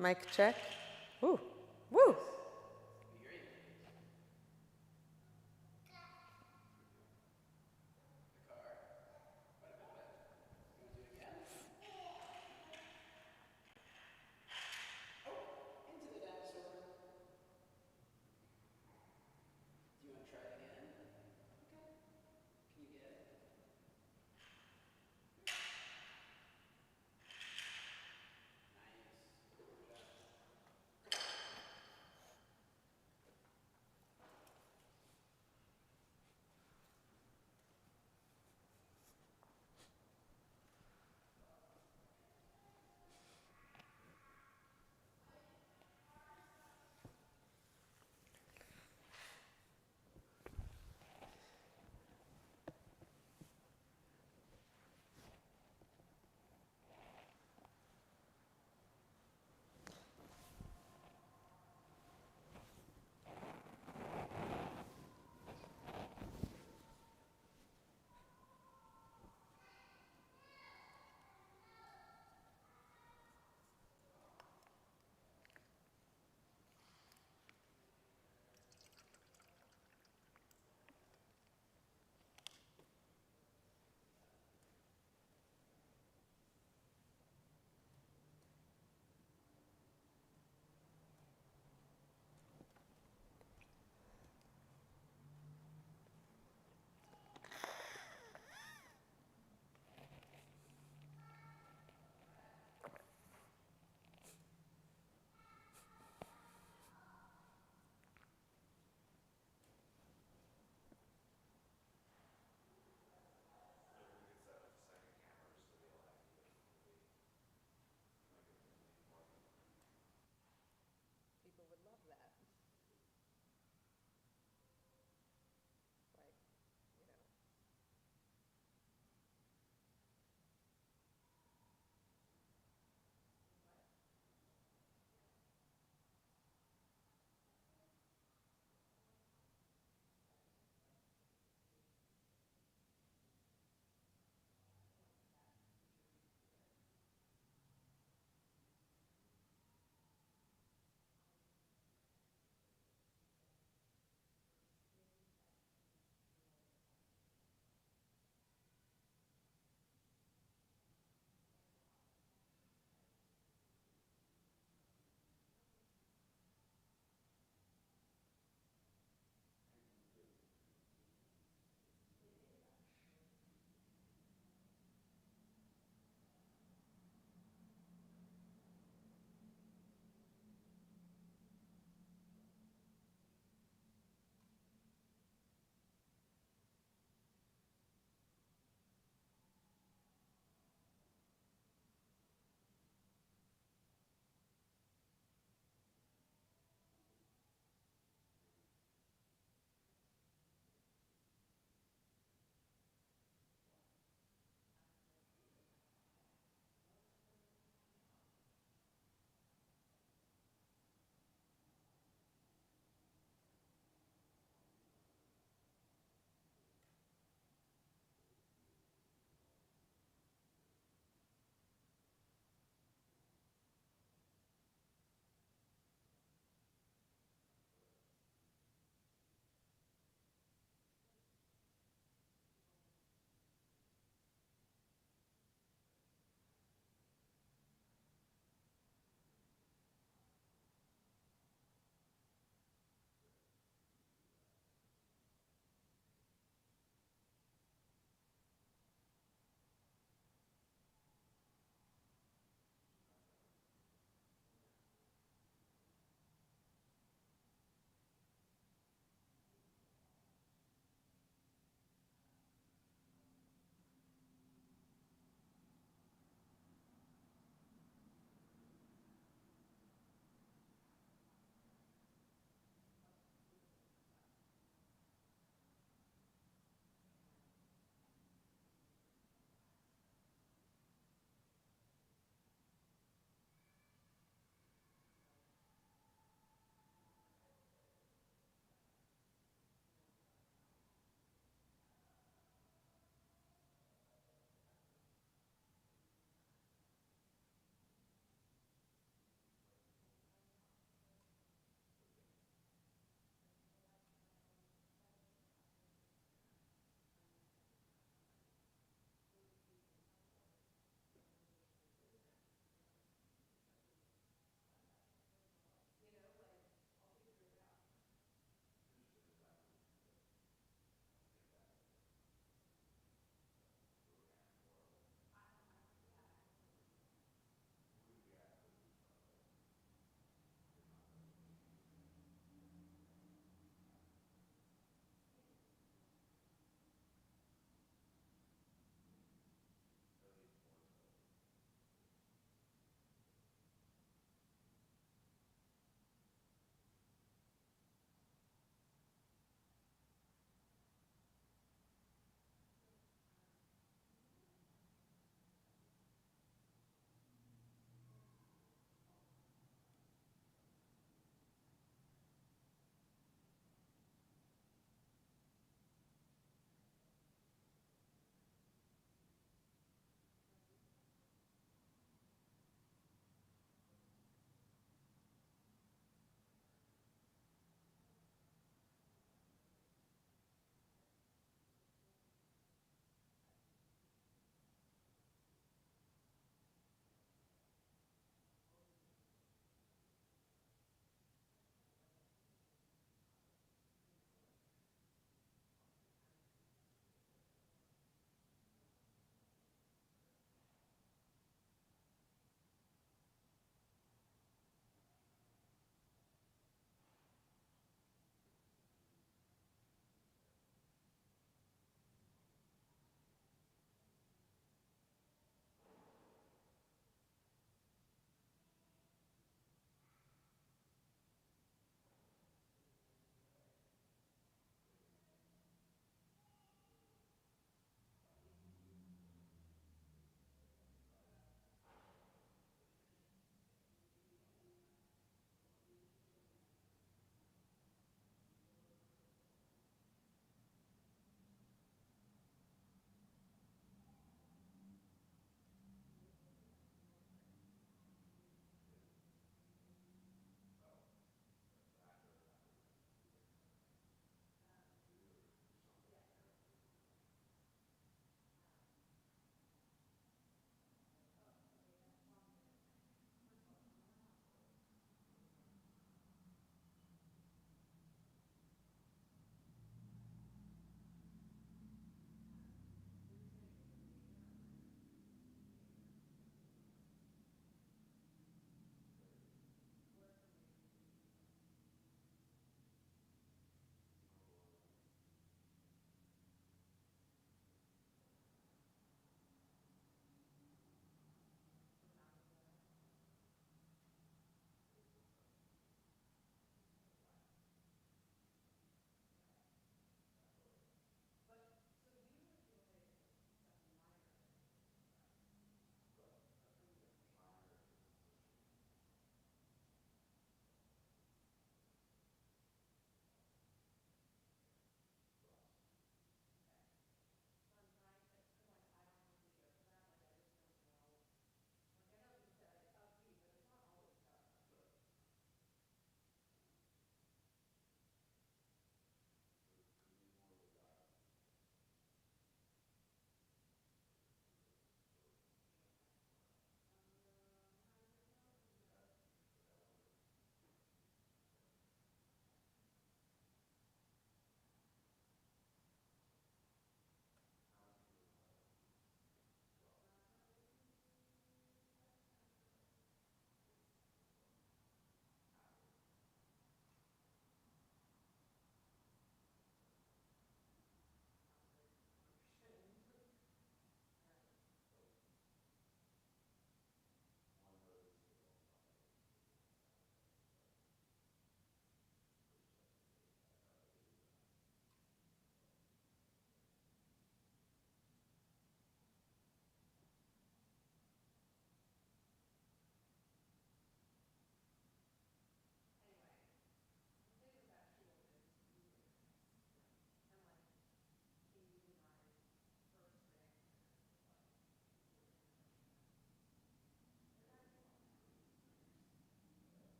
Mic check. Woo, woo.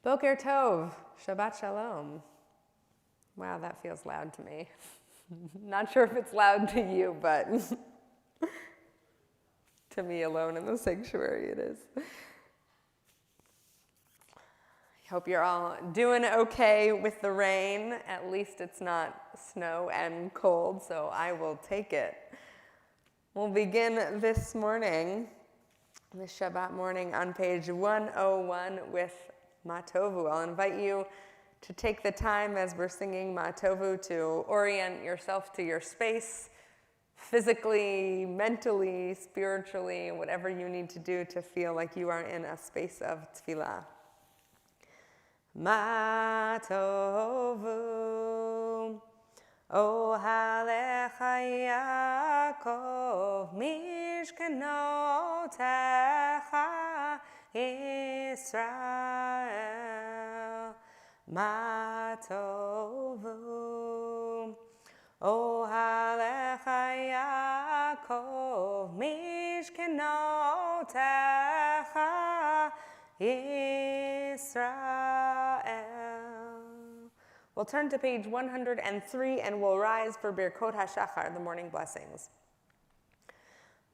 Boker Tov, Shabbat Shalom. Wow, that feels loud to me. Not sure if it's loud to you, but to me alone in the sanctuary it is. I hope you're all doing okay with the rain. At least it's not snow and cold, so I will take it. We'll begin this morning, this Shabbat morning, on page 101 with Ma Tovu. I'll invite you to take the time as we're singing Ma Tovu to orient yourself to your space, physically, mentally, spiritually, whatever you need to do to feel like you are in a space of tefillah. Ma Tovu, Ohalecha Yaakov, Mishkanotecha Israel. Ma Tovu, Ohalecha Yaakov, Mishkanotecha Israel. We'll turn to page 103 and we'll rise for Birkot HaShachar, the morning blessings.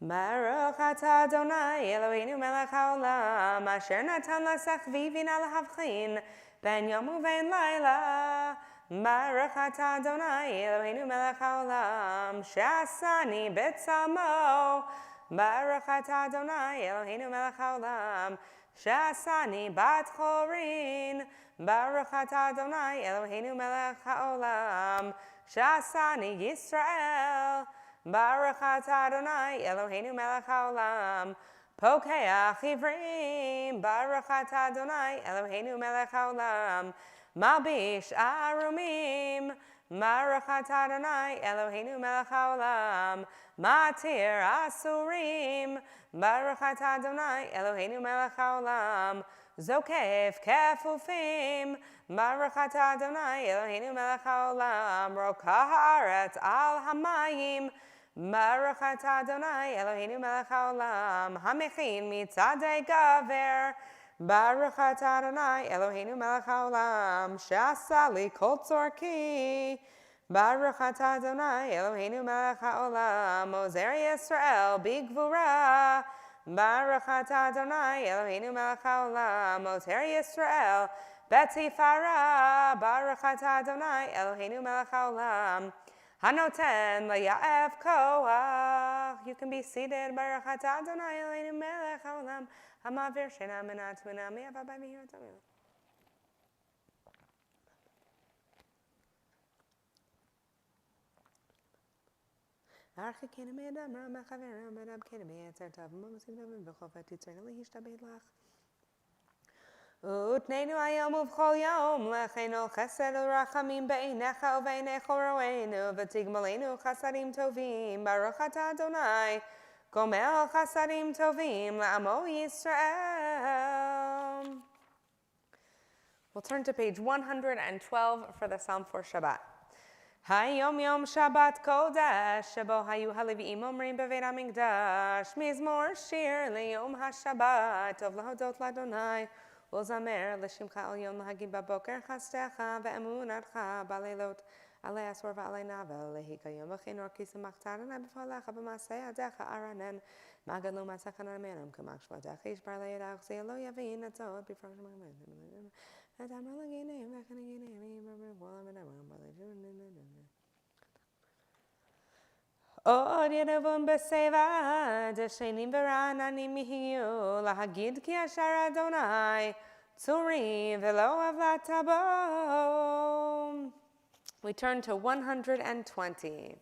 Baruch atah Adonai Eloheinu melech haolam, asher natan lasech vivin al havchin, ben yom uvein laila. Baruch atah Adonai Eloheinu melech haolam, she'asani b'tzamo. Baruch atah Adonai Eloheinu melech haolam, she'asani bat chorin. Baruch atah Adonai Eloheinu melech haolam, she'asani Yisrael. Baruch atah Adonai Eloheinu melech haolam, pokeach ivrim. Baruch atah Adonai Eloheinu melech haolam, malbish arumim. Baruch atah Adonai Eloheinu melech haolam, matir asurim. Baruch atah Adonai Eloheinu melech haolam, zokef kefufim. Baruch atah Adonai Eloheinu melech haolam, rokah haaretz al hamayim. Baruch atah Adonai Eloheinu melech haolam, hamechin mitzadei gaver. Baruch atah Adonai Eloheinu melech haolam, she'asa li kol tzorki. Baruch atah Adonai Eloheinu melech haolam, ozer Yisrael bigvura. Baruch atah Adonai Eloheinu melech haolam, ozer Yisrael betifara. Baruch atah Adonai Eloheinu melech haolam, hanoten laya'ef koach. You can be seated. Baruch atah Adonai Eloheinu melech haolam, hamavir shena minat mina mi'ava b'mihir tamim. Archikena me'adam rama chaveram me'adam kena me'etzer tav momusim tavim v'chofet yitzrena lihishtabed lach. Utneinu ayom uv'chol yom lecheinu chesed u'rachamim be'einecha uve'einecha ro'einu v'tigmalenu chasadim tovim. Baruch atah Adonai gomel chasadim tovim la'amo Yisrael. We'll turn to page 112 for the Psalm for Shabbat. Hayom yom Shabbat kodesh, shebo hayu haleviim omrim beveit hamikdash, mizmor shir leyom haShabbat, tov lahodot l'Adonai. Uzamer l'shimcha al yom lahagid baboker chastecha ve'emunatcha baleilot alei asor v'alei navel lehika yom v'chinor kisamachtarana b'falecha b'masei adecha aranen magad lo masachana menam kamach shvatecha yishbar le'yadach zeh lo yavin atzot b'frosh ma'amad adam l'geneim v'chanegeneim v'volam v'namam b'lejun. Od yedavon b'seva deshenim v'ra'ananim mihiyu lahagid ki asher Adonai tzuri v'lo avlatabo. We turn to 120.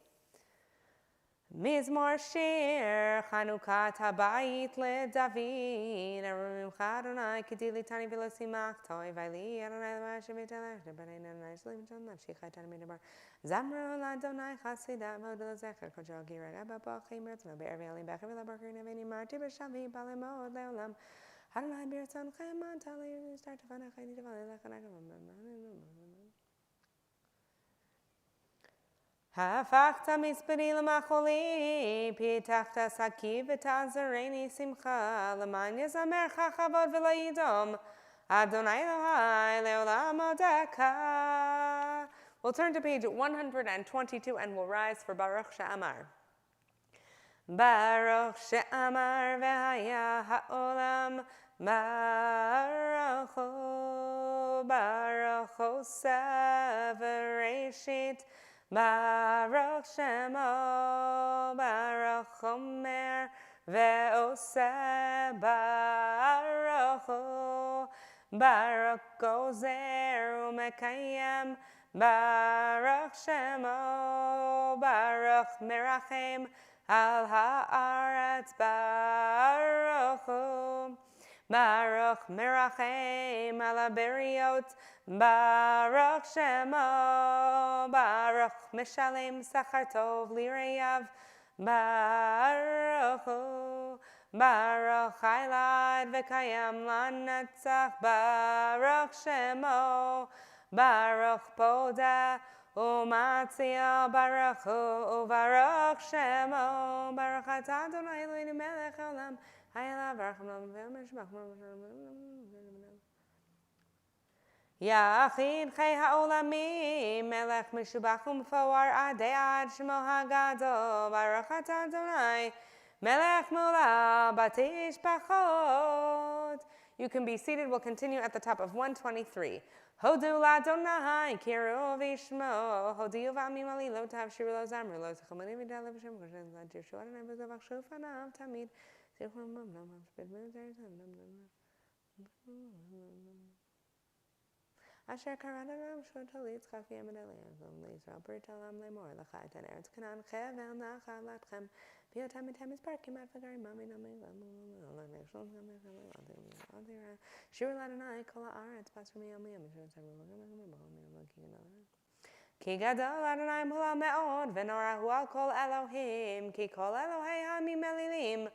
Mizmor shir Chanukat habayit leDavid arumimcha Adonai k'dili tani v'lo simach toi v'li Adonai l'mashem v'telech d'banei Adonai shlim ton l'mshicha tani midabar zamro l'Adonai chasida v'od l'zecher kojo girad abba b'achim b'ertzno be'ervi alim b'achim v'labarkin aveni marti b'shavi b'alemod le'olam Adonai b'ertzonechem mantali start to find a chaydi d'vali l'chanakam. Hafachta misperi l'macholi, pitachta saki v'tazareni simcha, l'man yezamer chachavod v'layidom, Adonai Elohai leolam odeka. We'll turn to page 122 and we'll rise for Baruch She'amar. Baruch She'amar v'haya ha'olam Baruch Hu, Baruch Oseh v'Reshit, Baruch Shemo, Baruch Omer v'Oseh, Baruch Hu, Baruch Gozer u'Mekayem, Baruch Shemo, Baruch Merachem al haaretz, Baruch Hu, Baruch Merachem al Aberiot, Baruch Shemo, Baruch Mishalem Sachar Tov Lireyav, Baruch Hu, Baruch Hailad V'Kayam Lanetzach, Baruch Shemo, Baruch Poda Umatzia, Baruch Hu, Baruch Shemo, Baruch Atah Adonai Eloheinu Melech Haolam, Hayalav Baruch Yachid Chei Haolamim, Melech Mishubach Umfoar Adei Ad Shemo Hagadol, Baruch Atah Adonai Melech Mula Batish Bachot. You can be seated. We'll continue at the top of 123. Hodu l'Adonai kiru v'ishmo, Hodu v'amim ali lo tav shiru lo zamru lo tzachomani v'dal v'shem koshen l'dir shu Adonai v'zavach shufanav tamid zichron mam nam sped m'zer tam nam Asher karadam shor talit chafi amadalei zom le'Yisrael b'ritalam le'mor l'chai tan eretz kanan chevel nachal latchem b'yotam etem isparkim at v'gari mami nami Shir l'Adonai kol ha'aretz basar miyam miyam Ki gadol Adonai mula me'od v'norahu al kol Elohim Ki kol Elohei hamim elilim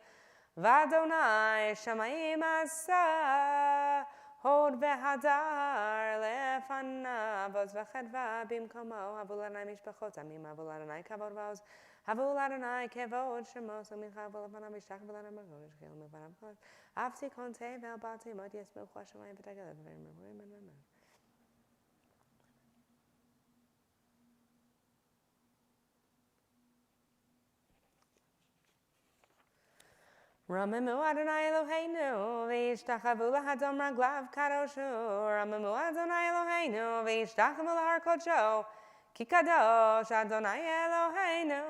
v'Adonai shamayim asa Hod v'hadar lefanav oz v'chedva bimkomo Havu l'Adonai mishpachot amim Havu l'Adonai kavod v'oz Havu l'Adonai kevod shemos u'mincha v'lefanav mishtak v'l'Adonai magod shkel m'vanav chod Avti konte v'albati mod yesmu choshamayim v'tagel Ramimu Adonai Eloheinu v'yishtachavu lahadom raglav kadoshu Ramimu Adonai Eloheinu v'yishtachavu lahar kodsho Ki kadosh Adonai Eloheinu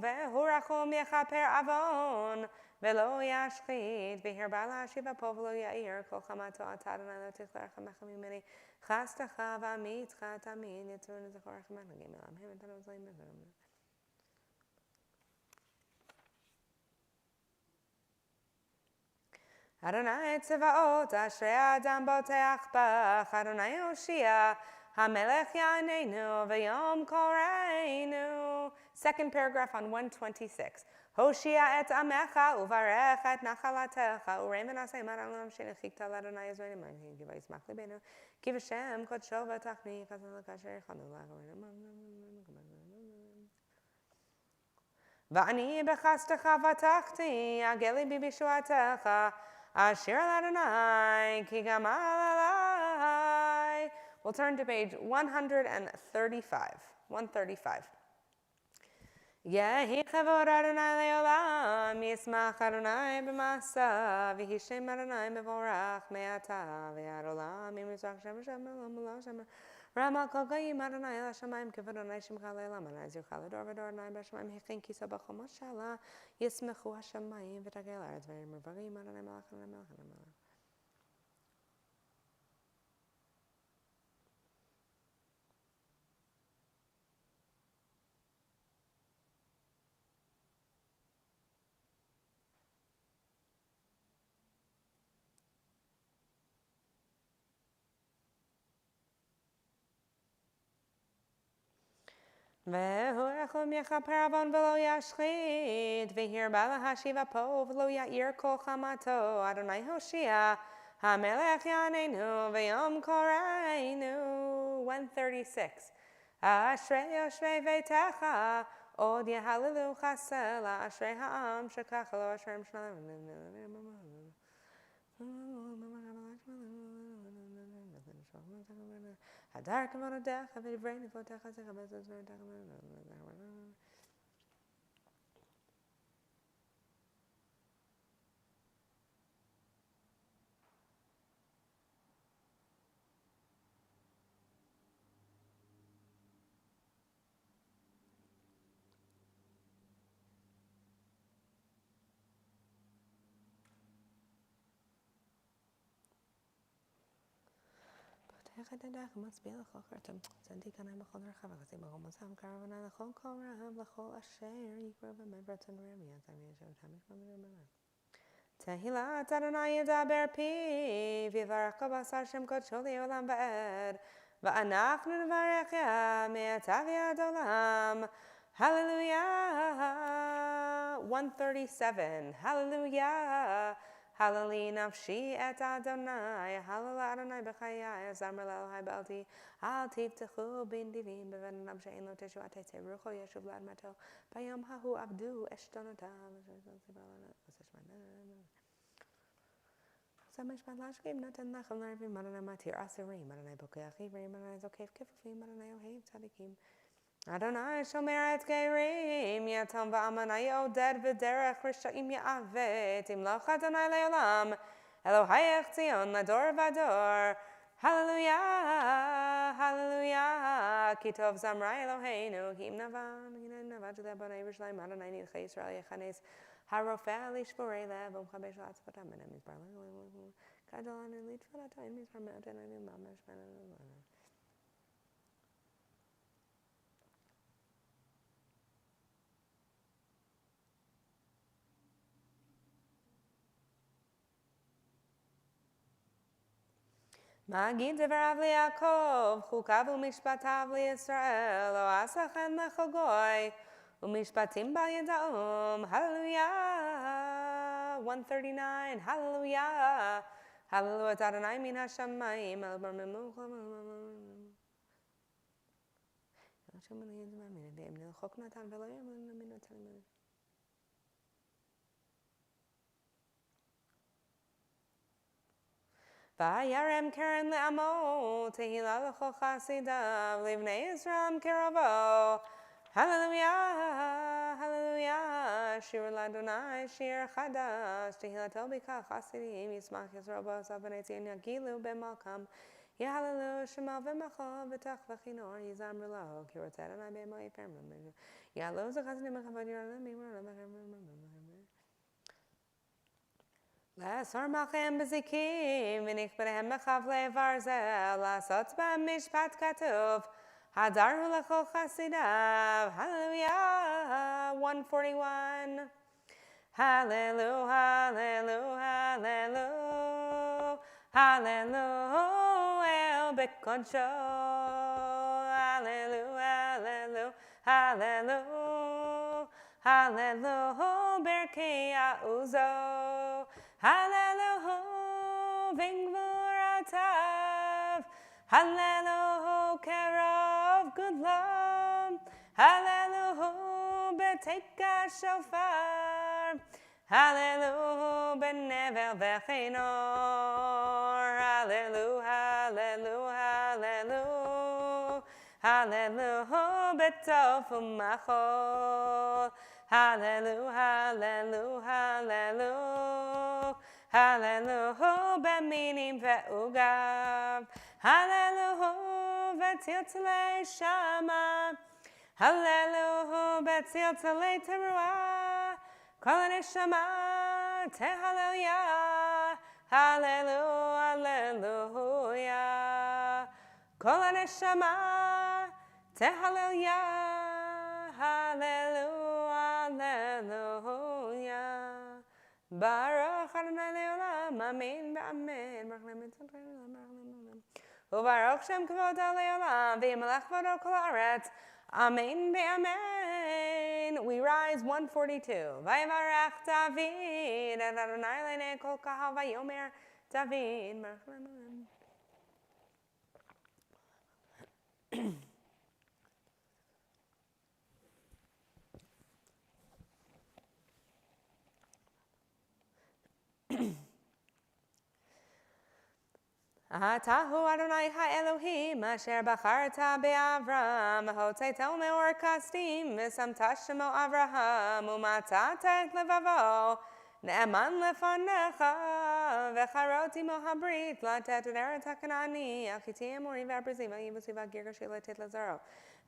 ve'hu rachum yechaper avon ve'lo yashchit v'hir bala shiva po v'lo ya'ir kol chamato ata Adonai lo tichlarcha mechem mimeni chastacha v'amitcha tamid yitzurun zechorach mechem elam him and tanos leim mechem Adonai Tzevaot, Ashrei Adam Boteach Bach, Adonai Hoshia, HaMelech Yaneinu, V'yom Koreinu. Second paragraph on 126. Hoshia et Amecha, Uvarech et Nachalatecha, Urei Menasei Maralam Shenechikta Adonai Yisrael, Manhi Giva Yismach Libenu, Ki V'Shem Kodsho V'Tachni, Kazal Kasher Chanula, V'ani B'chastecha V'Tachti, Ageli B'Bishuatecha, Asher Adonai ki gamal alai. We'll turn to page 135. 135. Yehi chavod Adonai leolam, yismach Adonai b'masa, v'hishem Adonai b'vorach me'ata, v'yad olam, yimizach shem shem olam olam shem Ramal kol goyim Adonai el hashamayim kivod Adonai shemcha le'olam, Adonai zircha l'dor v'dor Adonai b'hashamayim hichin kisa b'chom mashallah, yismechu hashamayim v'tagel aretz v'yimur v'goyim Adonai melech Adonai melech Adonai melech. Ve'hu echom yechaper avon v'lo yashchit v'hir bala hashiva po v'lo ya'ir kol chamato Adonai Hoshia HaMelech Yaneinu v'yom koreinu 136 Ashrei Yoshvei Veitecha od yehalilu chasela Ashrei ha'am shekach lo Ashrei Mshalem Hadar Kavanadech, have it brain for Texas. חדדך מצביע לכל קרתם, צדיק עניים בכל דרכיו, וחצי בכל מוצאם קרבנה לכל כל רעב, לכל אשר יקרא במברצון רמי, עד תמי ישב תמיש במדבר. תהילת אדוני ידבר פיו, יברך בשר שם קודשו לעולם ועד, ואנחנו נברך מעתה ועד עולם. Hallelujah! 137, Hallelujah! Hallelujah nafshi et Adonai, Hallelujah Adonai b'chayai, Zamar l'Elohai b'alti, Al tivtechu b'indivim, b'ven nam she'en lo teshuat rucho yeshuv l'admato, bayom hahu abdu eshtonotav, Samishpat lashkim natan lachem l'arvim, Adonai matir asurim, Adonai bokeach ivrim, Adonai zokev kifufim, Adonai ohev tzadikim. Adonai shomer et geirim, yatom va'amanai oded v'derech risha'im ya'avet, imloch Adonai le'olam, Elohayech Zion lador vador. Hallelujah, hallelujah, kitov zamra Eloheinu, kim navan, navad z'lebonei Yerushalayim, Adonai nidchei Yisrael yechanes, harofeh lishborei lev, umchabesh la'atzvatam, and mizbar le'olam, kadolan litzvadato, and mizbar me'oten, and mamash me'oten. Magid devarav liYaakov, chukav u'mishpatav liYisrael, lo asachen lechogoy, u'mishpatim bal yadaom. Hallelujah. 139, Hallelujah. Hallelujah Adonai min hashamayim, el bar memuch Vayarem keren le'amo, tehila l'chol chasidav, livnei Yisrael kerovo. Hallelujah, hallelujah, shir l'Adonai, shir chadash, tehilato b'kach chasidim, yismach Yisrael b'osav b'nei Tzion yagilu b'malkam, yahalelu shemal v'machol v'tach v'chinor, yizam r'lo, kirot Adonai b'mo yifem, yahalelu z'chasidim v'chavod yirolem, L'asor malchem b'zikim, v'nichberehem b'chavlei varzel, l'asot b'hem mishpat katuv, hadaru l'chol chasidav. Hallelujah. 141. Hallelujah, hallelujah, hallelujah, hallelujah, el b'kodsho. Hallelujah, hallelujah, hallelujah, berkei ha'uzo. Hallelujah, v'gvuratav. Hallelujah, kerov gudlam. Hallelujah, b'teika shofar. Hallelujah, b'nevel v'chinor. Hallelujah, hallelujah, hallelujah, hallelujah, b'tof u'machol. Hallelujah, hallelujah, hallelujah, hallelujah, b'minim ve'ugav. Hallelujah, v'tziltzalei shama. Hallelujah, v'tziltzalei teruah. Kol haneshama tehallelujah. Hallelujah, hallelujah. Kol haneshama tehallelujah. Hallelujah, hallelujah. Baruch Adonai le'olam, amen v'amen. U'baruch Shem kvodo le'olam, v'yimelech kvodo kol haaretz. Amen v'amen. We rise 142. Vayivarach David, et Adonai le'nei kol kahal vayomer David. Atahu Adonai ha-Elohim asher bacharta be'Avram v'hotzeto me'or kasdim v'samta shemo Avraham u'matata et levavo ne'eman lefanecha v'charoti mo habrit latet et eret hakanani achiti emori v'abrizi v'yivusi v'girgashi letet lazaro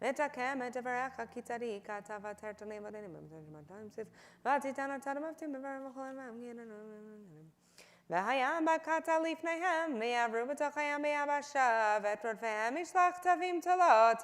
v'takem et avarecha kitari kata v'tertoni v'denim v'titana tadamavtim v'varim V'hayam bakata lifnehem v'yavru b'tochayam b'yabasha v'etrotfehem ishlach tavim talot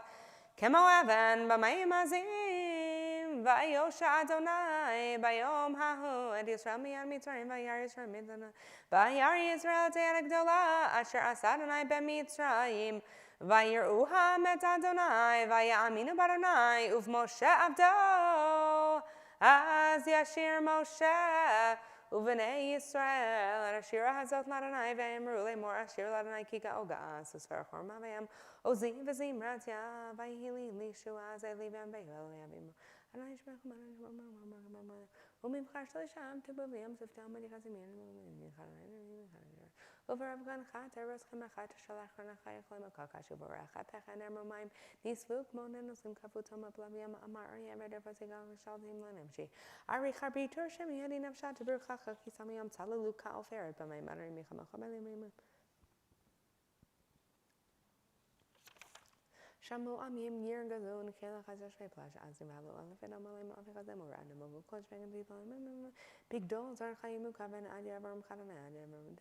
kemo avan b'mayim azim v'ayosha Adonai b'yom hahu et Yisrael miyad Mitzrayim v'yar Yisrael mitzana v'yar Yisrael te'er gdola asher asa Adonai b'Mitzrayim v'yir'uha met Adonai v'ya'aminu b'Adonai uv'Moshe avdo az yashir Moshe Uvnei Yisrael, Ashira Hazot Ladonai Ve'emru Le'mor Ashir Ladonai Kika Oga Susfer Chorma Ve'em Ozim V'zim Ratia V'yili Lishua Ze'livem Ve'el Ve'avim Adonai Shmech Umim Chashal Sham Tibuvim Ziftam Medikazimir Over Afghan Chat Eros Chemachat Shalach Ranachai Chlema Kakashu Barakha Pechan Emromaim Nisvuk Monen Osim Kavutoma Blaviam Amar Yeveder Vazigal Shaldim Lanemshi Ari Chabitur Shem Yadi Navshat Burchacha Kisamiam Talaluka Oferet Bamay Manari Michamachameli Shamu Amim Yir Gazun Kela Chazash Plash Azim Alo Alafed Amalim Afikazem or Random of Koch Vegan People Big Dolls are Chayimu Kavan Adia Barum Kadana Adia Barum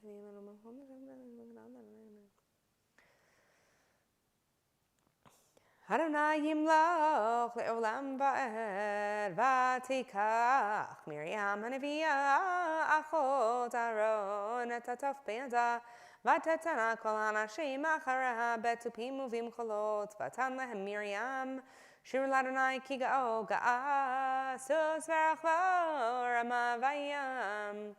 Adonai Yimloch Le'olam Ba'er Vatikach Miriam Hanaviyah Achot Aron Etatof Be'ada Vatetana Kol Hanashim Acharaha Betupim Uvim Kolot Vatan Lehem Miriam Shir Ladonai Kiga'o Ga'a Sus Verachlo Rama Vayam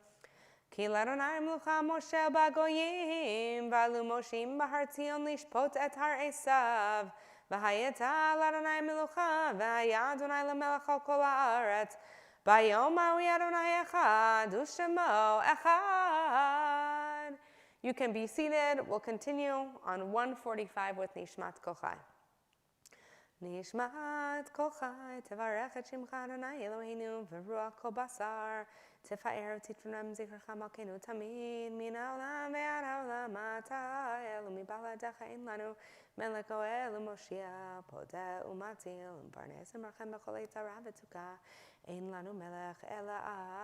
Ki Ladonai Mlucha Moshe Bagoyim Valu Moshim Bahar Tzion Lishpot Et Har Esav V'hayeta Ladonai Melucha V'haya Adonai L'melech al kol haaretz Bayom Hawi Adonai Echad U'Shemo Echad. You can be seated. We'll continue on 145 with Nishmat Kochai. Nishmat Kochai Tevarech et Shimcha Adonai Eloheinu V'ruach kol basar Tefaer Titrunam Zichrecha Malkeinu Tamid Min ha'olam ve'ad ha'olam Ata Elu Mibaladecha Ein Lanu Melech Oel U'Moshiach Podeh U'Matzil U'Mparnes U'Marchem B'chol Eitzara V'Tzukah Ein Lanu Melech Ela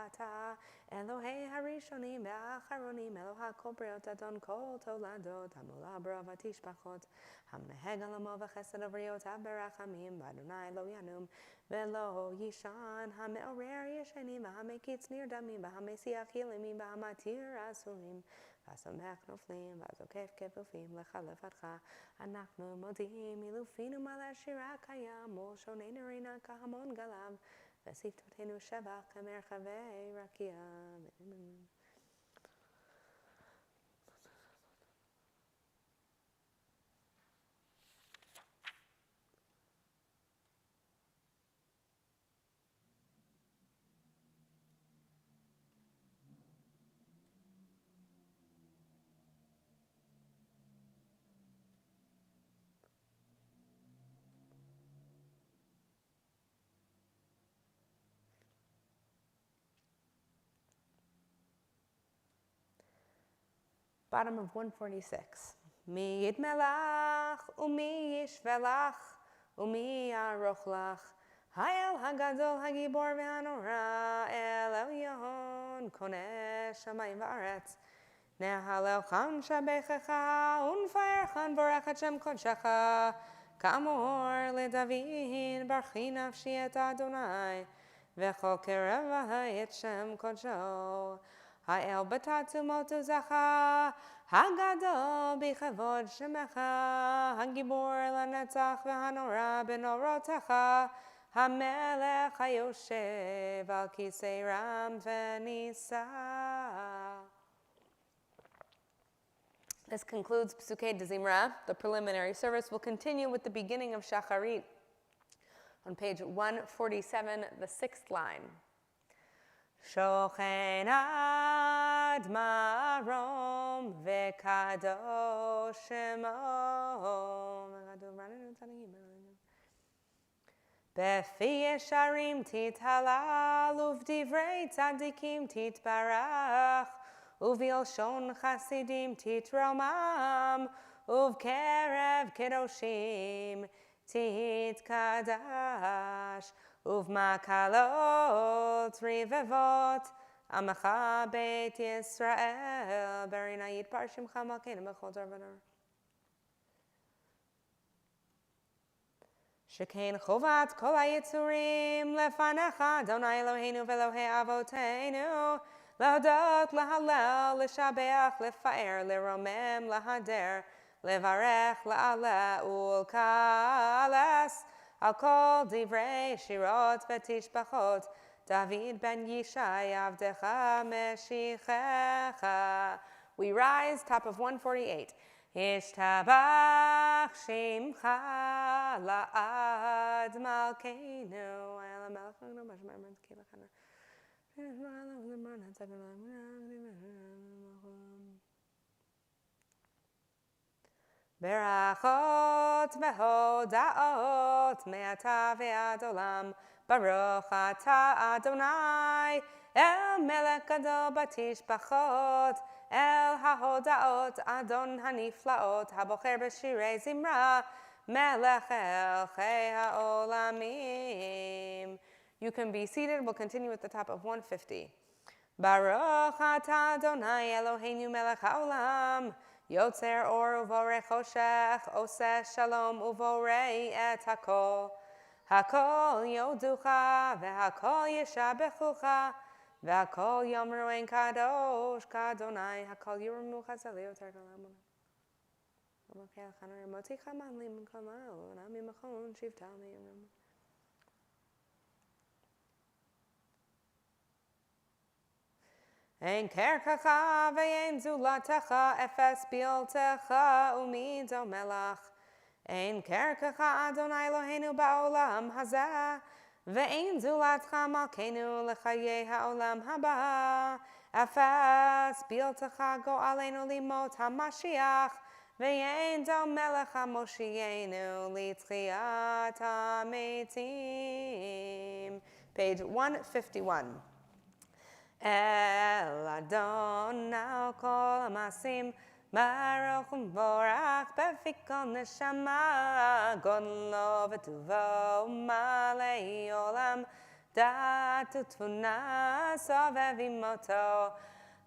Ata Elohei Harishonim Ve'Acharonim Eloha Kol Briot Adon Kol Toladot Hamula Bra V'Tishpachot Hamneheg Alamo V'Chesed Ovriyot Berachamim V'Adonai Lo Yanum Ve'Lo Yishan Hame'orer Yeshenim V'Hamekitz Nirdamim V'Hamesiach Yilimim V'Hamatir Asulim V'Samech Noflim V'Azokef Kefufim L'Chalefatcha Anachnu Modim Ilufinu Malashira Kayam Molshoneinu Reina Kahamon Galav V'Siftotenu Shevach Kamerchavei Rakiyam. Bottom of 146. Mi yitmelach, umi yishvelach, umi yarochlach, hayel hagadol hagibor ve'hanora, el Elyon koneh shamayim va'aretz, nehalel chan shabechecha, unfaerchan borech Hashem kodshecha, kamor leDavid barchi nafshi et Adonai, v'chol kereva et Shem kodsho. Ha'el batatu motu zacha, hagadol bichavod shemecha, hagibor lanetzach v'hanora benorotecha, hamelech hayoshev al kisei ram v'nisa. This concludes Psukei D'Zimra. The preliminary service will continue with the beginning of Shacharit on page 147, the 6th line. Shochen ad marom v'kadosh shemo. Befi yesharim tithalal uvdivrei tzadikim titbarach uvilshon chasidim titromam uvkerev kedoshim titkadash uvmakalot rivevot amacha beit Yisrael berinayit parshim chamakenim b'chol darvanar. Shekain chovat kol hayitzurim lefanecha Adonai Eloheinu ve'Elohei avoteinu lahodot lahalel leshabeach lefaer leromem lahader levarech la'aleh ulkales al kol divrei shirot v'tishbachot David ben Yishai avdecha meshichecha. We rise, top of 148. Ishtabach shimcha la'ad malkeinu el melechanu b'shemar k'ilachana. Berachot vehodaot me'ata ve'ad olam Baruch ata Adonai El melech gadol batishbachot El hahodaot Adon haniflaot Habocher b'shirei zimra Melech elchei ha'olamim. You can be seated. We'll continue at the top of 150. Baruch ata Adonai Eloheinu melech haolam Yotzer or uvorei choshech Oseh shalom uvorei et hakol Hakol yoducha ve'hakol yeshabechucha ve'hakol yomru en kadosh kadonai hakol yirmucha zeliotar galamon amokel chanar moticha manlim kamal nami machon shivtami yom. En kerkacha ve'en zulatecha efes bioltecha umido melach Ein kerkecha Adonai Eloheinu ba'olam hazeh ve'ein zulatcha malkeinu lechayei ha'olam haba efes biltecha go aleinu limot hamashiach ve'ein do melech hamoshienu litchiyat hametim. Page 151. El Adonai kol hamasim Baruch u'mvorach befikol neshama godlo v'tuvo malei olam dat u'tfuna sovev imoto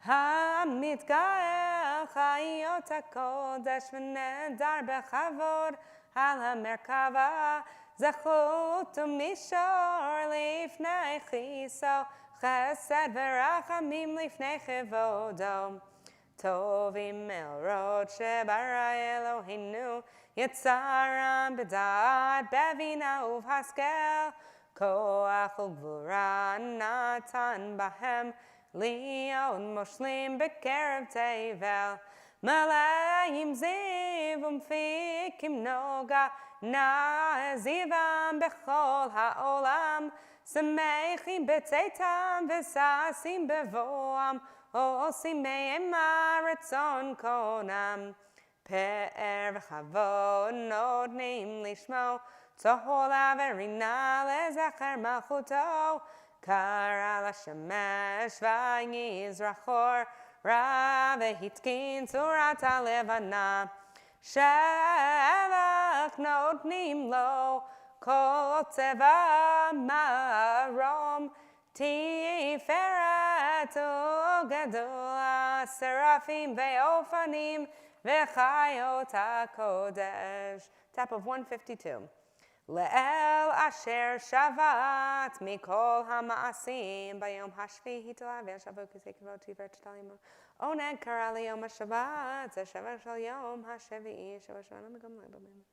hamitgael chayot hakodesh v'nedar bechavod al hamerkava zechut u'mishor lifnei chiso chesed v'rachamim lifnei chivodo Tovim elrod shebara Eloheinu Yitzaram b'da'at bevina uv'haskel Koach u'gvura natan bahem Lion moshlim b'kerev tevel Malayim ziv umfikim noga Na'zivam b'chol ha'olam Semechim b'tzeitam v'sasim b'voam Osim me'emar etzon konam Pe'er v'chavod nodnim lishmo Tohol averina lezacher malchuto Kara l'shemesh v'yizrachor Ra v'hitkin tzurat ha'levana Shevach nodnim lo Kol tzeva marom Tiferet u'gadol Seraphim ve'ofanim ve'chayot HaKodesh. Top of 152. Le'el asher shavat mikol hama'asim bayom hashvi hitolav ve'shavu k'sekivot tivret shtalim oneg kara liyom ha'shavat ze'shavat shal yom ha'shevi'i shavat shavana megam le'bamim.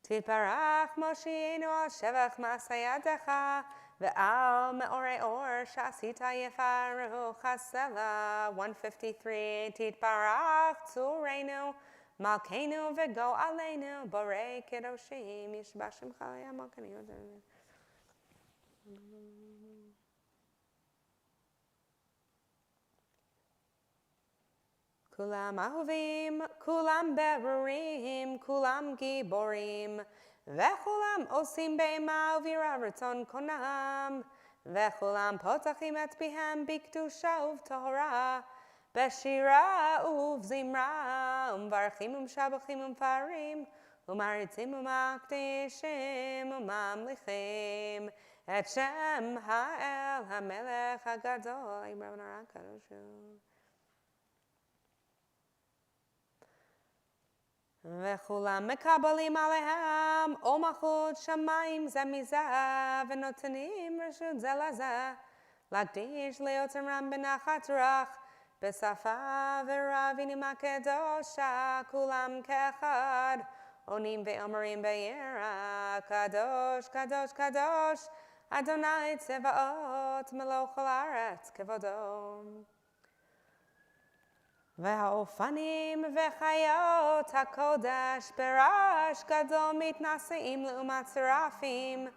Titbarach Mosheinu al shevach ma'asayadecha ve'al me'orei or shasita yefaru chasela. 153. Titbarach tzureinu Malkeinu v'go aleinu, borei kedoshim, yishbach shemcha malkeinu. Kulam ahuvim, kulam berurim, kulam giborim, vechulam osim be'ema uvirareton konam, vechulam potachim et bihem bikdusha uvtohara, beshira uvzimra, umvarchim umshabachim umfarim, umaritzim umakdishim umamlichim, et shem ha'el hamelech hagadol, Abraham Narakadoshu. וכולם מקבלים עליהם או מלכות שמיים זה מזה ונותנים רשות זה לזה להקדיש ליוצרם בנחת רוח בשפה ורבים הקדושה כולם כאחד עונים ואומרים ביראה קדוש קדוש קדוש אדוני צבאות מלוא כל הארץ כבודו והאופנים וחיות הקודש ברעש גדול מתנשאים לעומת שרפים,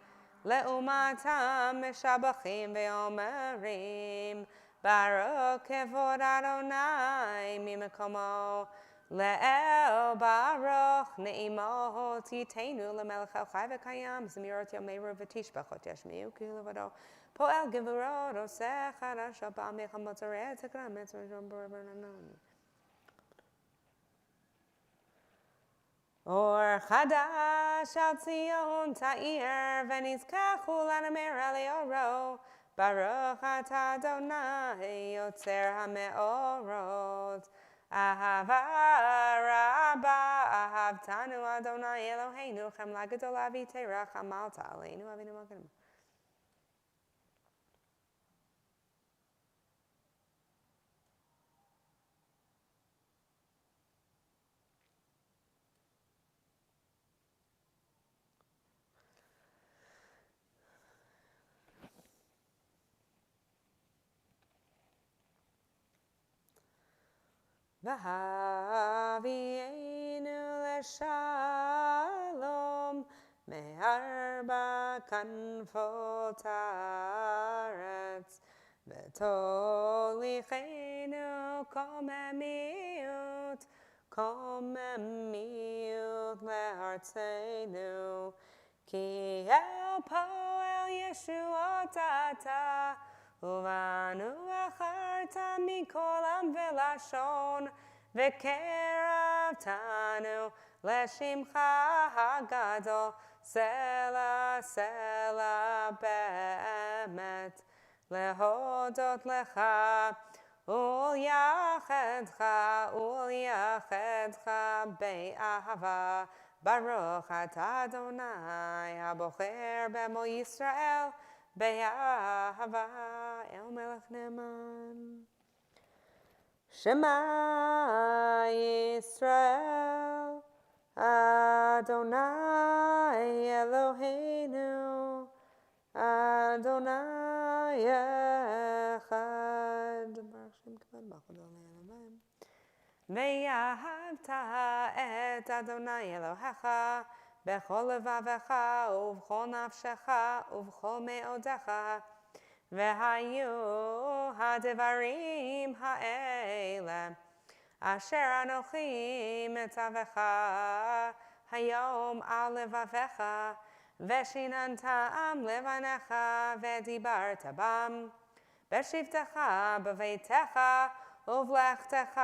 לעומתם משבחים ואומרים, ברוך כבוד אדוני ממקומו, לאל ברוך נעימות ייתנו למלך החי וקיים, זמירות ימירו ותשבחות ישמיעו כי לבדו. פועל גבורות עושה חדשות במלחמות זורע תקרם את ראשון ברבנן. אור חדש על ציון תאיר ונזכחו לנמר על אורו ברוך אתה אדוני יוצר המאורות אהבה רבה אהבתנו אדוני אלוהינו חמלה גדולה ותרח עמלת עלינו אבינו מלכנו והביאנו לשלום מארבע כנפות הארץ ותוליכנו קוממיות לארצנו כי אל פועל ישועות אתה ובנו בחרת מכל עם ולשון וקרבתנו לשמך הגדול סלע סלע באמת להודות לך וליחדך באהבה ברוך אתה אדוני הבוחר במו ישראל באהבה אל מלך נאמן שמע ישראל אדוני אלוהינו אדוני אחד ברוך שם כבוד ברוך אדוני אלוהים ואהבת את אדוני אלוהיך בכל לבבך ובכל נפשך ובכל מאודך והיו הדברים האלה אשר אנוכי מצווך היום על לבבך ושיננתם לבניך ודיברת בם בשבתך בביתך ובלכתך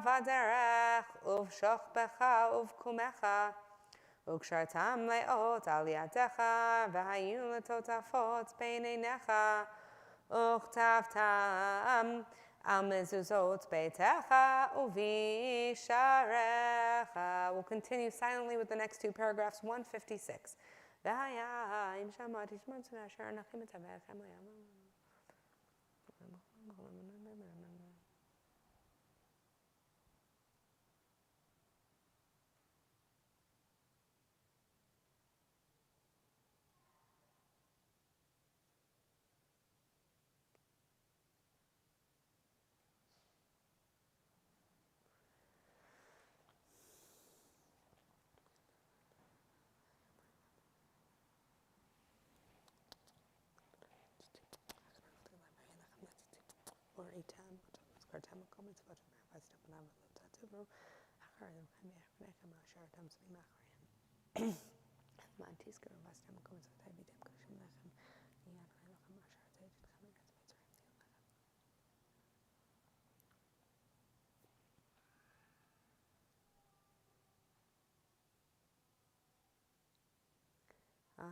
בדרך ובשוכבך ובקומך וקשרתם לאות על ידך והיו לטוטפות בין עיניך וכתבתם על מזוזות ביתך ובשעריך. We'll continue silently with the next two paragraphs, 156. והיה אם שמעתי שמות אשר אנוכי מצווכם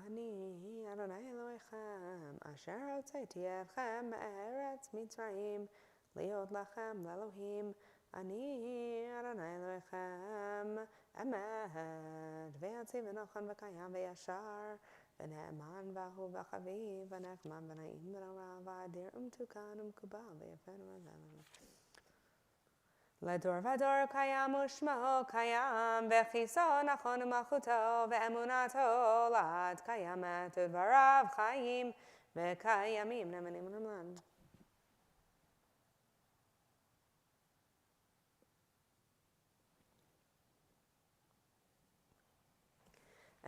אני אדוני אלוהיכם, אשר הוצאתי אתכם מארץ מצרים, להיות לכם לאלוהים. אני אדוני אלוהיכם, אמת, ויציב ונכון וקיים וישר, ונאמן ואהוב וחביב, ונחמד ונעים ונורא, ואדיר ומתוקן ומקובל ויפה ונאמן. לדור ודור קיים ושמו קיים, וכיסו נכון ומלכותו, ואמונתו לעד קיימת, ודבריו חיים וקיימים נאמנים ונאמן.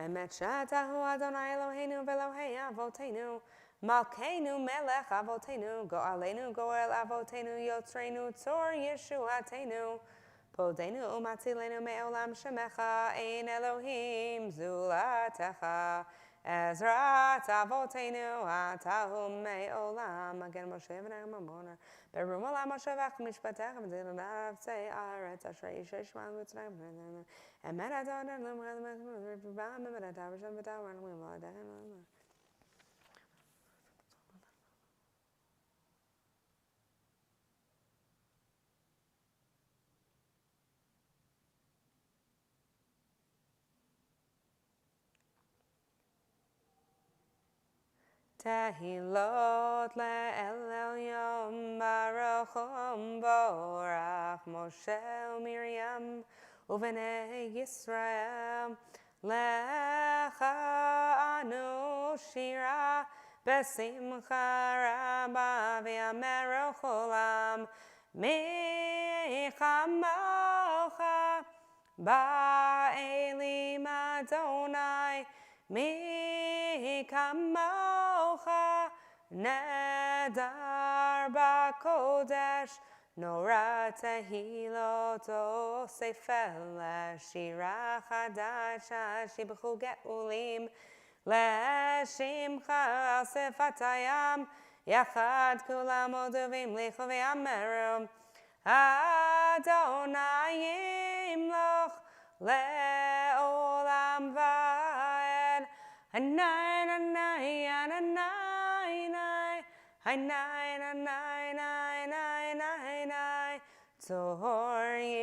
אמת שאתה הוא אדוני אלוהינו ואלוהי אבותינו, מלכנו מלך אבותינו, גואלנו גואל אבותינו, יוצרנו צור ישועתנו, פודנו ומצילנו מעולם שמך, אין אלוהים זולתך. עזרת אבותינו אתה הוא מעולם, מגן משה ונעם עמונה, ברום עולם מושבך משפטך וזיל נפצי הארץ, אשר איש שמע וצנעים ונאמן. אמת אדוני אלוהינו אמת אתה ושם ותאמר אלוהים ועדיין. תהילות לאל עליון ברוך ומבורך משה ומרים ובני ישראל, לך אנו שירה בשמחה רבה ויאמרו עולם, מי כמוך באלים אדוני, מי כמוך נדר בקודש, נורא תהילות עושה פלא, שירה חדשה שיבחו גאולים, לשמך על שפתיים, יחד כולם מודים לך ויאמרו, אדוני ימלוך לעולם ועד. הנאי נאי נאי נאי הנאי נאי נאי נאי נאי נאי, צור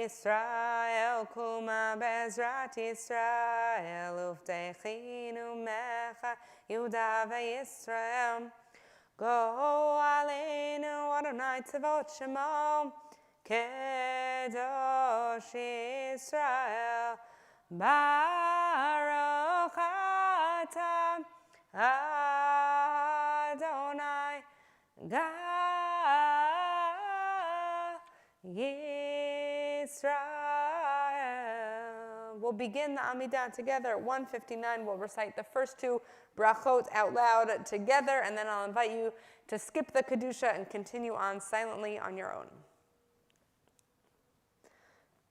ישראל קומה בעזרת ישראל, ובטחינו מך יהודה וישראל. גואלנו אדוני צבאות שמו, קדוש ישראל, ברוך אתה אדוני God Yisrael. We'll begin the Amidah together at 1:59. We'll recite the first two brachot out loud together, and then I'll invite you to skip the Kedusha and continue on silently on your own.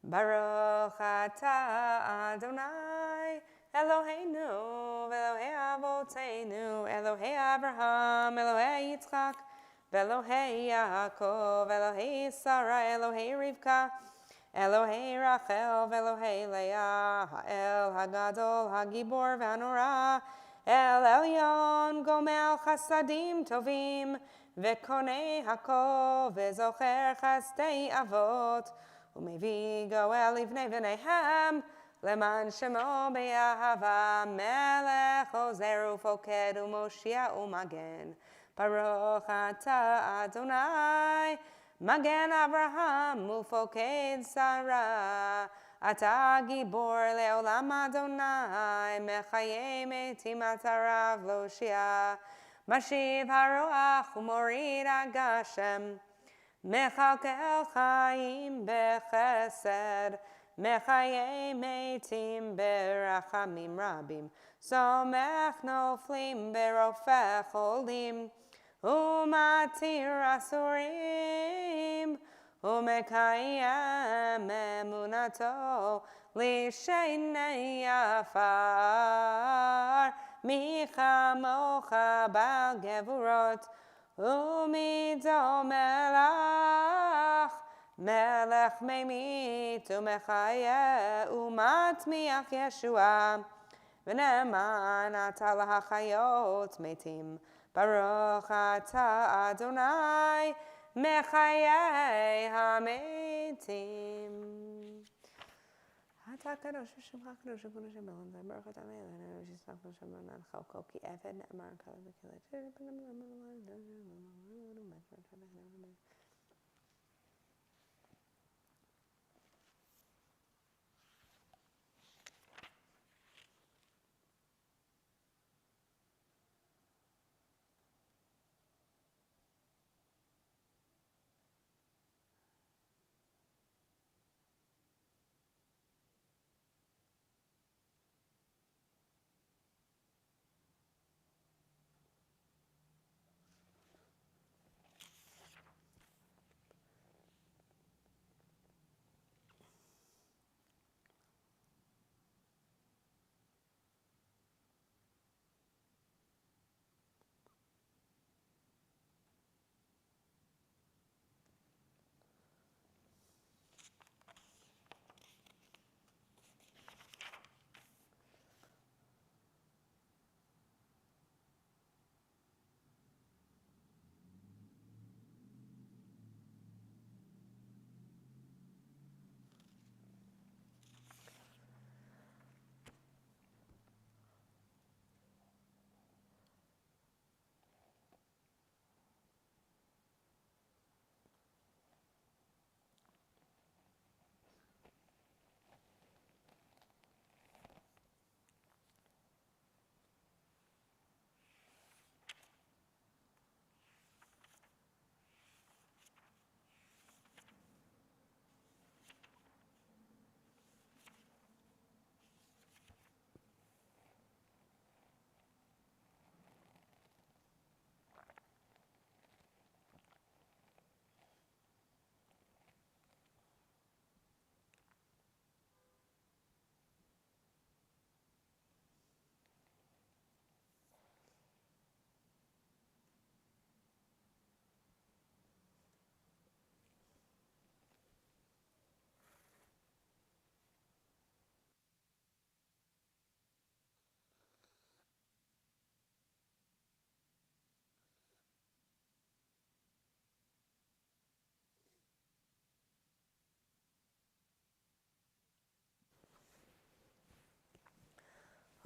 Baruch atah Adonai Eloheinu Elohei Avotenu Elohei Abraham Elohei Yitzchak Elohei Yaakov Elohei Sarah Elohei Rivka Elohei Rachel Elohei Leah Ha'el Hagadol Hagibor V'Hanora El Elyon Gomel Chasadim Tovim V'Konei Hakol V'Zocher Chasdei Avot Umevi Goel Livnei V'Nehem Leman Shemo Be'ahava Melech Ozer Ufoked Umoshia Umagen Baruch Atah Adonai Magen Abraham Ufoked Sarah Atah Gibor Leolam Adonai Mechaye Metim Atarav Loshia Mashiv HaRuach Umorid Agashem Mechalkel Chaim Bechesed Mechaye Metim Berachamim Rabim Somech Noflim Berofech Olim Umatir Asurim ומקיים אמונתו לשני עפר. מי כמוך בעל גבורות ומידו מלך, מלך ממית ומחיה ומצמיח ישועה, ונאמן אתה להחיות מתים. ברוך אתה אדוני מחיי המתים. אתה קדוש ושמך קדוש וקודש המלך, ברוך אתה מלך ושמך קדוש המלך, חלקו כי עבד נאמר כל וקהילת.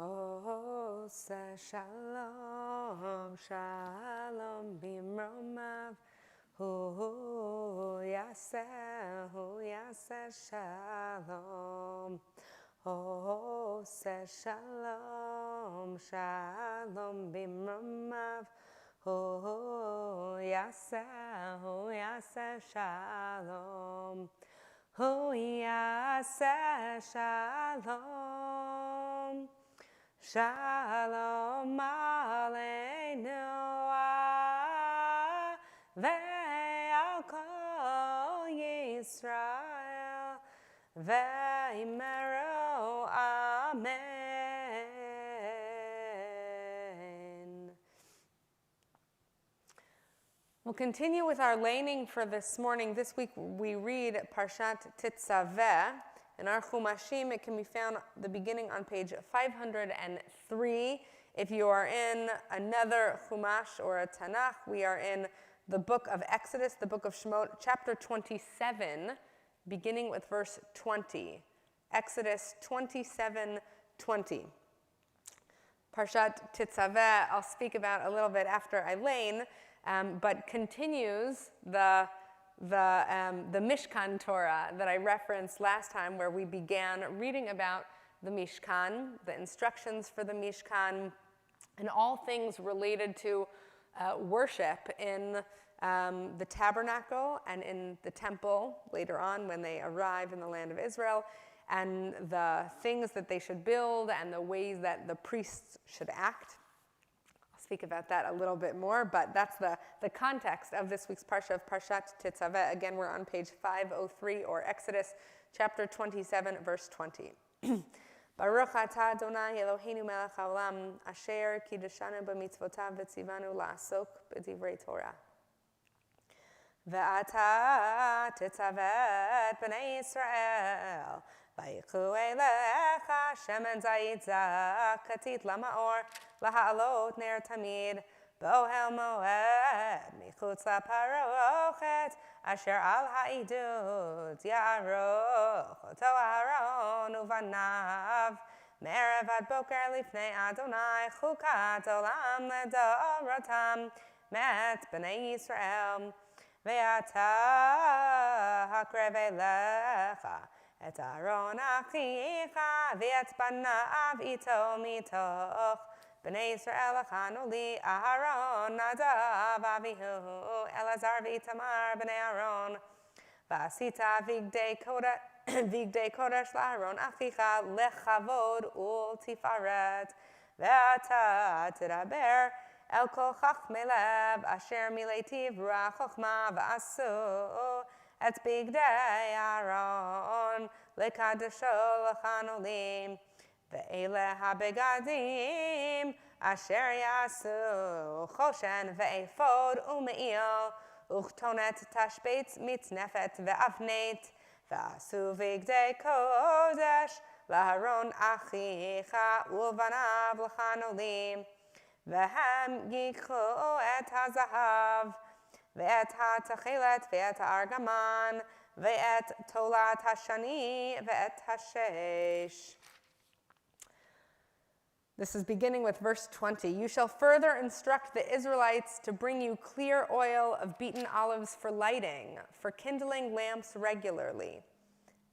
Ose shalom, shalom bimromav, hu yaseh shalom. Ose shalom, shalom bimromav, hu yaseh shalom. Hu yaseh shalom. Shalom aleinu ve'al kol Yisrael ve'imeru amen. We'll continue with our laning for this morning. This week we read Parshat Tetzaveh. In our Chumashim, it can be found the beginning on page 503. If you are in another Chumash or a Tanakh, we are in the book of Exodus, the book of Shemot, chapter 27, beginning with verse 20. Exodus 27:20. Parshat Tetzaveh, I'll speak about a little bit after I lane, but continues the Mishkan Torah that I referenced last time, where we began reading about the Mishkan, the instructions for the Mishkan, and all things related to worship in the tabernacle and in the temple later on when they arrive in the land of Israel, and the things that they should build and the ways that the priests should act. I'll speak about that a little bit more, but that's the context of this week's Parsha of Parshat Tetzaveh. Again, we're on page 503, or Exodus chapter 27, verse 20. Baruch atah Adonai Eloheinu melech haolam, asher kiddushanu b'mitzvotav v'tzivanu la'asok b'divrei Torah. Ve'ata tetzaveh et b'nei Yisrael, v'yichu elecha shemen zayit zak katit la'ma'or, laha'alot ner tamid, bo'hel moed, michutz la'parochet, asher al ha'idut ya'aroch oto Aaron uvanav, me'erev ad boker lifnei Adonai, chukat olam ledorotam, met b'nei Yisrael. Ve'ata hakrev elecha et Aaron achicha ve'et banav ito mitoch b'nei Yisrael achanu li Aaron Nadav Avihu Elazar v'itamar b'nei Aaron v'asita vigdei kodesh la'Aaron achicha lechavod ul tifaret ve'ata tidaber El kol chachmei lev asher mileitiv ruach chochma v'asu et bigdei Aaron lekadesho l'chanolim ve'ele habegadim asher yasu choshen ve'efod u'me'il uchtonet tashbetz mitznefet ve'avnet v'asu bigdei kodesh l'Aaron achicha u'vanav l'chanolim Vehem yikhu et hazahav, ve'et ha'tachelet, ve'et ha'argaman, ve'et tolat hashani, ve'et hashesh. This is beginning with verse 20. You shall further instruct the Israelites to bring you clear oil of beaten olives for lighting, for kindling lamps regularly.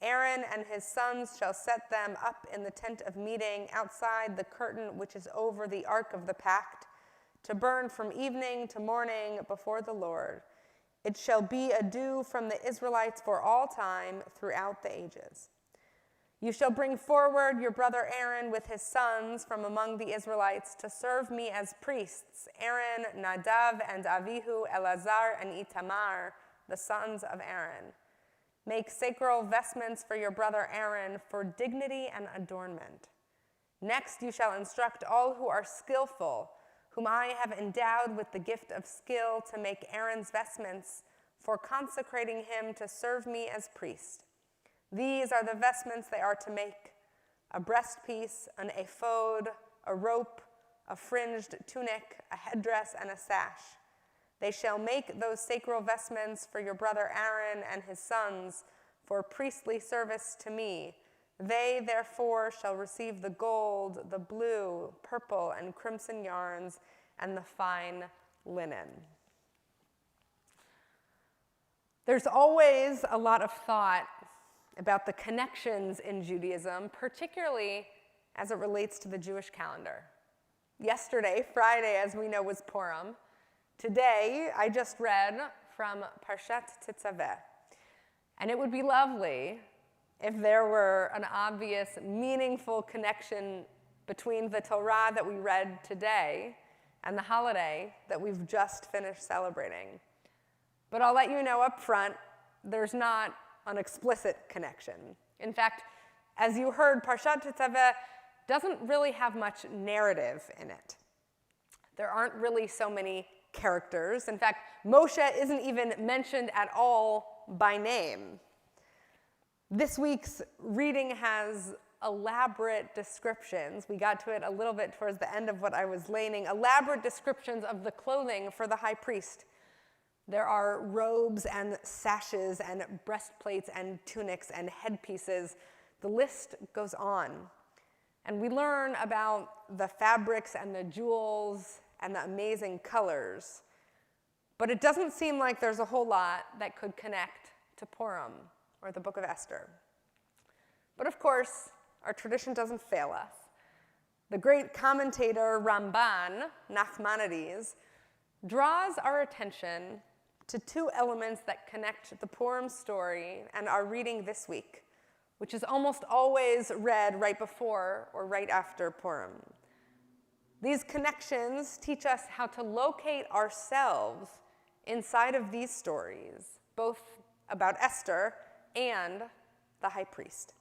Aaron and his sons shall set them up in the tent of meeting outside the curtain which is over the ark of the pact, to burn from evening to morning before the Lord. It shall be a dew from the Israelites for all time throughout the ages. You shall bring forward your brother Aaron with his sons from among the Israelites to serve me as priests, Aaron, Nadav, and Avihu, Elazar, and Itamar, the sons of Aaron. Make sacral vestments for your brother Aaron for dignity and adornment. Next you shall instruct all who are skillful, whom I have endowed with the gift of skill to make Aaron's vestments, for consecrating him to serve me as priest. These are the vestments they are to make: a breastpiece, an ephod, a rope, a fringed tunic, a headdress, and a sash. They shall make those sacral vestments for your brother Aaron and his sons for priestly service to me. They, therefore, shall receive the gold, the blue, purple, and crimson yarns, and the fine linen. There's always a lot of thought about the connections in Judaism, particularly as it relates to the Jewish calendar. Yesterday, Friday, as we know, was Purim. Today, I just read from Parshat Tetzaveh, and it would be lovely if there were an obvious, meaningful connection between the Torah that we read today and the holiday that we've just finished celebrating. But I'll let you know up front, there's not an explicit connection. In fact, as you heard, Parshat Tetzaveh doesn't really have much narrative in it. There aren't really so many characters. In fact, Moshe isn't even mentioned at all by name. This week's reading has elaborate descriptions. We got to it a little bit towards the end of what I was laning. Elaborate descriptions of the clothing for the high priest. There are robes and sashes and breastplates and tunics and headpieces. The list goes on. And we learn about the fabrics and the jewels and the amazing colors. But it doesn't seem like there's a whole lot that could connect to Purim or the book of Esther. But of course, our tradition doesn't fail us. The great commentator Ramban, Nachmanides, draws our attention to two elements that connect the Purim story and our reading this week, which is almost always read right before or right after Purim. These connections teach us how to locate ourselves inside of these stories, both about Esther and the high priest.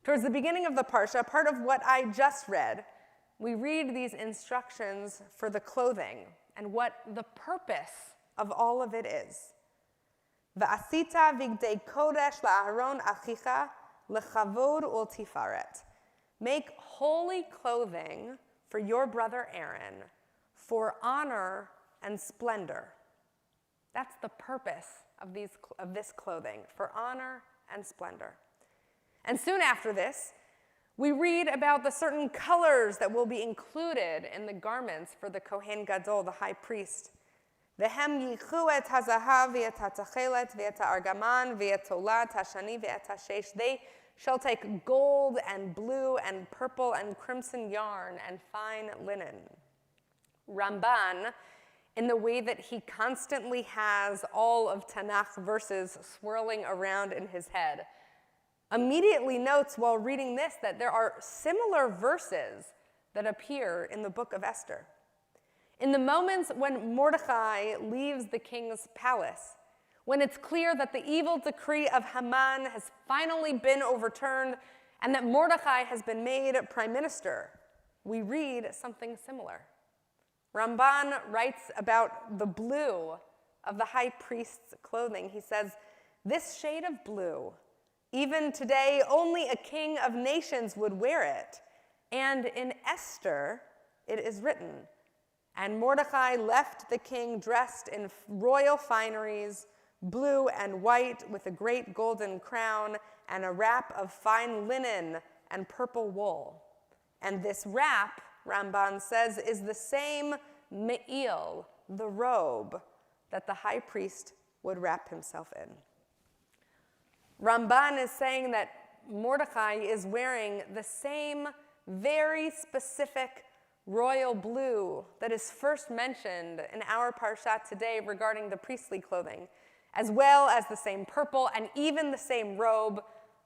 Towards the beginning of the Parsha, part of what I just read, we read these instructions for the clothing and what the purpose of all of it is. V'asita vigdei kodesh la'aharon achicha lechavod ultifaret. Make holy clothing for your brother Aaron for honor and splendor. That's the purpose of this clothing, for honor and splendor. And soon after this, we read about the certain colors that will be included in the garments for the Kohen Gadol, the high priest. Vehem yichu et hazahav v'et hatachelet v'et ha'argaman v'et tolat hashani v'et hashesh. They shall take gold and blue and purple and crimson yarn and fine linen. Ramban, in the way that he constantly has all of Tanakh verses swirling around in his head, immediately notes while reading this that there are similar verses that appear in the book of Esther. In the moments when Mordechai leaves the king's palace, when it's clear that the evil decree of Haman has finally been overturned and that Mordechai has been made prime minister, we read something similar. Ramban writes about the blue of the high priest's clothing. He says, "This shade of blue, even today, only a king of nations would wear it. And in Esther, it is written, and Mordechai left the king dressed in royal fineries, blue and white, with a great golden crown and a wrap of fine linen and purple wool. And this wrap," Ramban says, "is the same me'il, the robe, that the high priest would wrap himself in." Ramban is saying that Mordechai is wearing the same very specific royal blue that is first mentioned in our parsha today regarding the priestly clothing, as well as the same purple and even the same robe,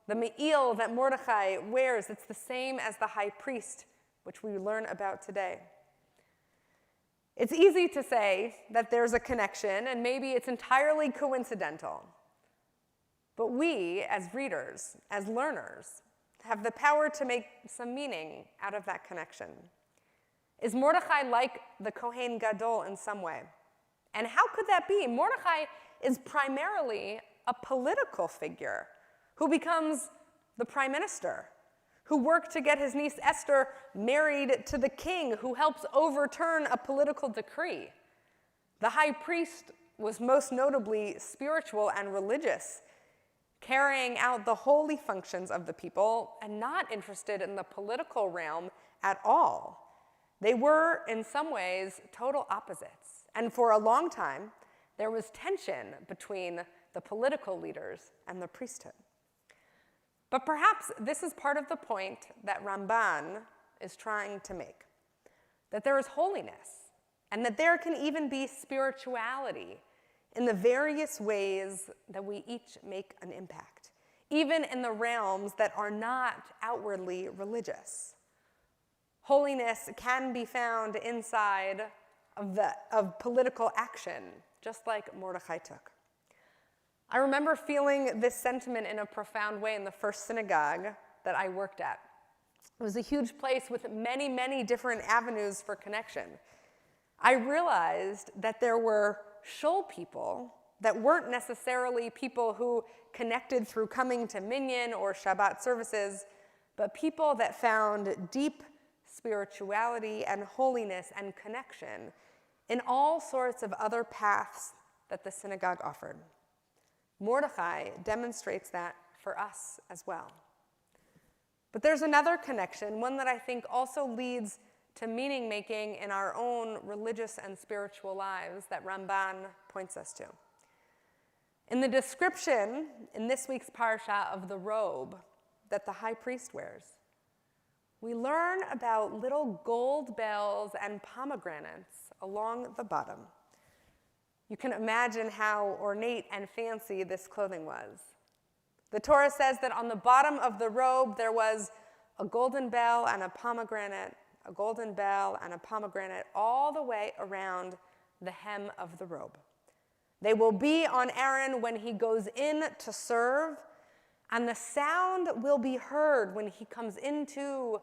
the me'il that Mordechai wears. It's the same as the high priest, which we learn about today. It's easy to say that there's a connection, and maybe it's entirely coincidental. But we, as readers, as learners, have the power to make some meaning out of that connection. Is Mordechai like the Kohen Gadol in some way? And how could that be? Mordechai is primarily a political figure who becomes the prime minister, who worked to get his niece Esther married to the king, who helps overturn a political decree. The high priest was most notably spiritual and religious, carrying out the holy functions of the people and not interested in the political realm at all. They were, in some ways, total opposites. And for a long time, there was tension between the political leaders and the priesthood. But perhaps this is part of the point that Ramban is trying to make, that there is holiness and that there can even be spirituality in the various ways that we each make an impact, even in the realms that are not outwardly religious. Holiness can be found inside of political action, just like Mordechai took. I remember feeling this sentiment in a profound way in the first synagogue that I worked at. It was a huge place with many, many different avenues for connection. I realized that there were shul people that weren't necessarily people who connected through coming to minyan or Shabbat services, but people that found deep spirituality and holiness and connection in all sorts of other paths that the synagogue offered. Mordechai demonstrates that for us as well. But there's another connection, one that I think also leads to meaning making in our own religious and spiritual lives that Ramban points us to. In the description in this week's parsha of the robe that the high priest wears, we learn about little gold bells and pomegranates along the bottom. You can imagine how ornate and fancy this clothing was. The Torah says that on the bottom of the robe there was a golden bell and a pomegranate, a golden bell, and a pomegranate all the way around the hem of the robe. They will be on Aaron when he goes in to serve, and the sound will be heard when he comes into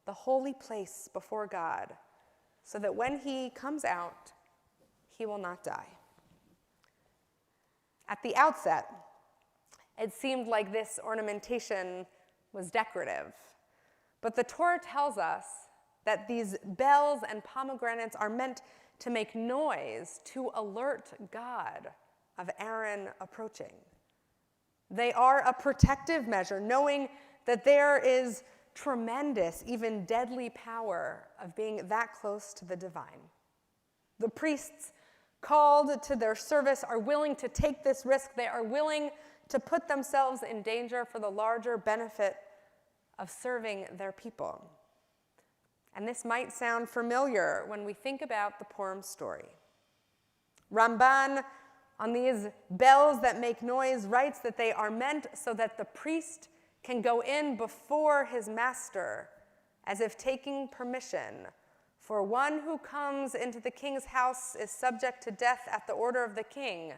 the holy place before God, so that when he comes out, he will not die. At the outset, it seemed like this ornamentation was decorative, but the Torah tells us that these bells and pomegranates are meant to make noise to alert God of Aaron approaching. They are a protective measure, knowing that there is tremendous, even deadly power of being that close to the divine. The priests called to their service are willing to take this risk. They are willing to put themselves in danger for the larger benefit of serving their people. And this might sound familiar when we think about the Purim story. Ramban, on these bells that make noise, writes that they are meant so that the priest can go in before his master as if taking permission. For one who comes into the king's house is subject to death at the order of the king,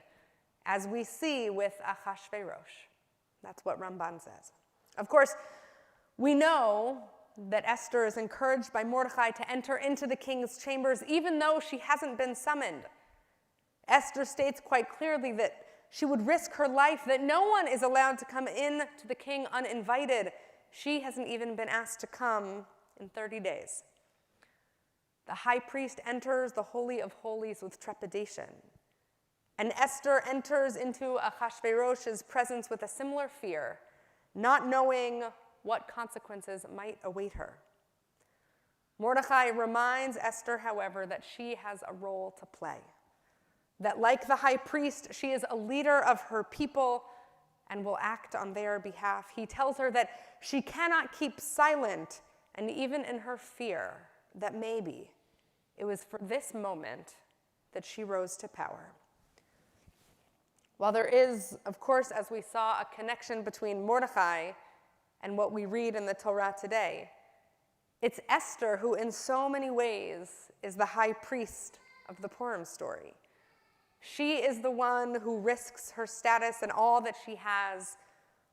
as we see with Achashverosh. That's what Ramban says. Of course, we know that Esther is encouraged by Mordechai to enter into the king's chambers even though she hasn't been summoned. Esther states quite clearly that she would risk her life, that no one is allowed to come in to the king uninvited. She hasn't even been asked to come in 30 days. The high priest enters the Holy of Holies with trepidation, and Esther enters into Achashverosh's presence with a similar fear, not knowing what consequences might await her. Mordechai reminds Esther, however, that she has a role to play, that like the high priest, she is a leader of her people and will act on their behalf. He tells her that she cannot keep silent, and even in her fear, that maybe it was for this moment that she rose to power. While there is, of course, as we saw, a connection between Mordechai and what we read in the Torah today, it's Esther who in so many ways is the high priest of the Purim story. She is the one who risks her status and all that she has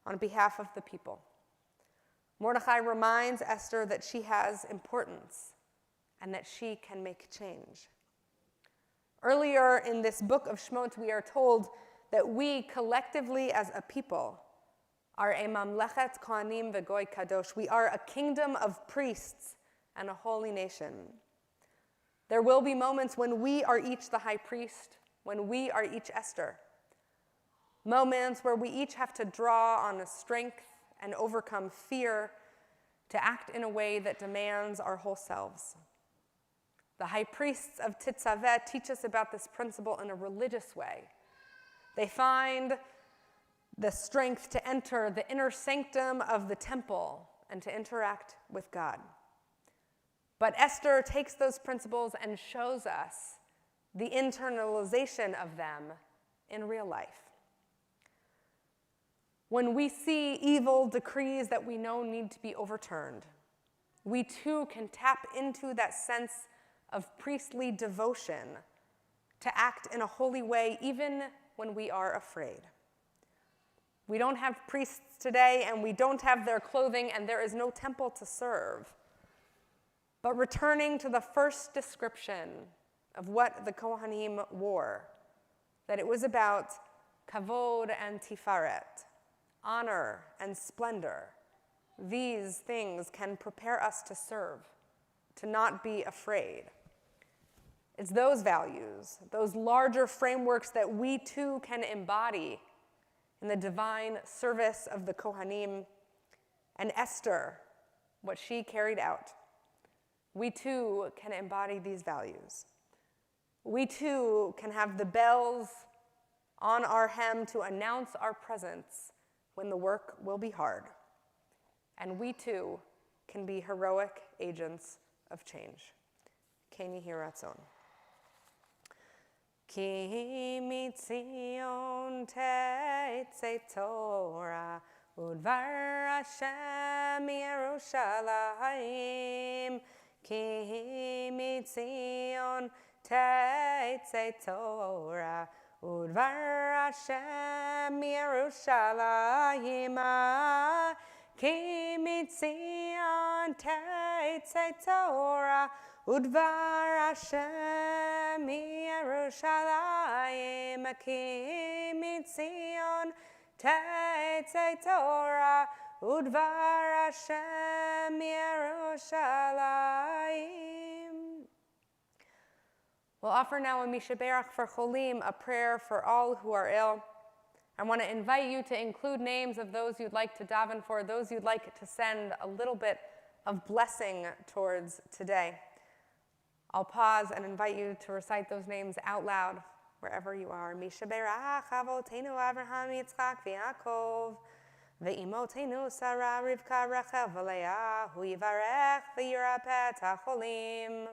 on behalf of the people. Mordechai reminds Esther that she has importance and that she can make change. Earlier in this book of Shemot, we are told that we collectively as a people are a mamlechet kohanim v'goy kadosh. We are a kingdom of priests and a holy nation. There will be moments when we are each the high priest, when we are each Esther. Moments where we each have to draw on strength and overcome fear to act in a way that demands our whole selves. The high priests of Titzavet teach us about this principle in a religious way. They find the strength to enter the inner sanctum of the temple and to interact with God. But Esther takes those principles and shows us the internalization of them in real life. When we see evil decrees that we know need to be overturned, we too can tap into that sense of priestly devotion to act in a holy way even when we are afraid. We don't have priests today, and we don't have their clothing, and there is no temple to serve. But returning to the first description of what the Kohanim wore, that it was about kavod and tifaret, honor and splendor. These things can prepare us to serve, to not be afraid. It's those values, those larger frameworks that we too can embody in the divine service of the Kohanim. And Esther, what she carried out, we too can embody these values. We too can have the bells on our hem to announce our presence when the work will be hard. And we too can be heroic agents of change. Ken Yehi Ratzon. Ki mitzion tetzei Torah udvar Hashem Yerushalayim כי מציון תצא תורה, ודבר השם מירושלים. כי מציון תצא תורה, ודבר השם מירושלים. כי מציון תצא תורה, ודבר השם מירושלים. We'll offer now a Mishaberach for Cholim, a prayer for all who are ill. I want to invite you to include names of those you'd like to daven for, those you'd like to send a little bit of blessing towards today. I'll pause and invite you to recite those names out loud wherever you are. Mishaberach Avotenu Avraham Yitzchak v'Yaakov ve'imotenu Sarah Rivka Rachel v'Leah hu yivarech v'yirapeh hacholim.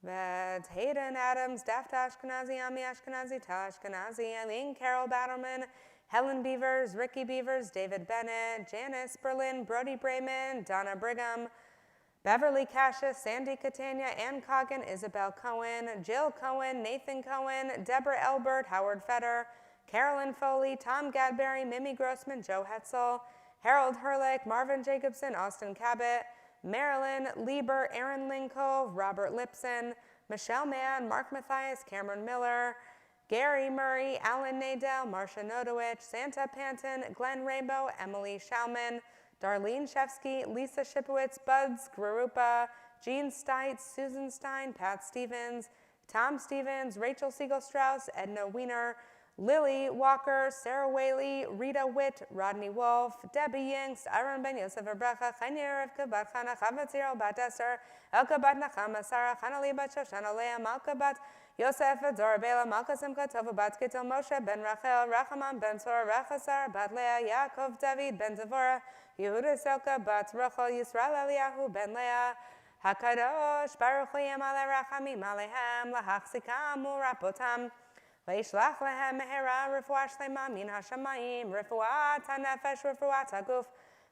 Vet Hayden Adams, Daft Ashkenazi, Ami Ashkenazi, Ta Ashkenazi, Eileen Carol Batterman, Helen Beavers, Ricky Beavers, David Bennett, Janice Berlin, Brody Brayman, Donna Brigham, Beverly Cassius, Sandy Catania, Ann Coggin, Isabel Cohen, Jill Cohen, Nathan Cohen, Deborah Elbert, Howard Fetter, Carolyn Foley, Tom Gadberry, Mimi Grossman, Joe Hetzel, Harold Herlick, Marvin Jacobson, Austin Cabot, Marilyn Lieber, Aaron Linko, Robert Lipson, Michelle Mann, Mark Mathias, Cameron Miller, Gary Murray, Alan Nadell, Marcia Nodowich, Santa Panton, Glenn Rainbow, Emily Schauman, Darlene Shefsky, Lisa Shipowitz, Buds Grarupa, Jean Stites, Susan Stein, Pat Stevens, Tom Stevens, Rachel Siegel-Strauss, Edna Wiener, Lily Walker, Sarah Whaley, Rita Witt, Rodney Wolf, Debbie Yingst, Aaron Ben Yosef Abracha, Chanya Rivka Bat Chana, Chavatziro Bat Esther, Elka Bat Nachama, Sarah Chanali Bat Shoshana, Leah Malka Bat Yosef, Dora Bela, Malka Simcha, Tova Bat Gittel, Moshe Ben Rachel, Rachaman Ben Sora, Rachasar, Bat Leah, Yaakov David Ben Zavora, Yehuda Selka, Bat Rachel, Yisrael Eliyahu Ben Leah, HaKadosh, Baruch Liyam Ale Rachamim Alehem, Lahachzikam Urapotam, וישלח להם מהרה רפואה שלמה מן השמיים, רפואת הנפש ורפואת הגוף,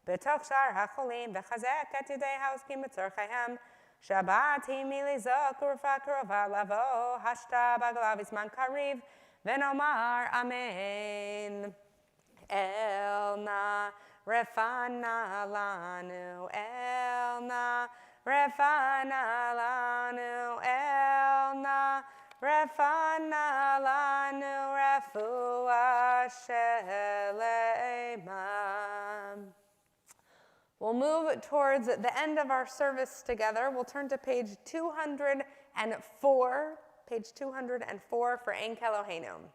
בתוך שאר החולים, וחזק את ידי העוסקים בצורכיהם. שבת היא מלזעוק ורפואה קרובה לבוא, השתה בגלה בזמן קריב, ונאמר אמן. אל נא רפאנה לנו, אל נא רפאנה לנו, אל נא Refana lanu refuah shelema. We'll move towards the end of our service together. We'll turn to page 204, page 204 for Ein Keloheinu.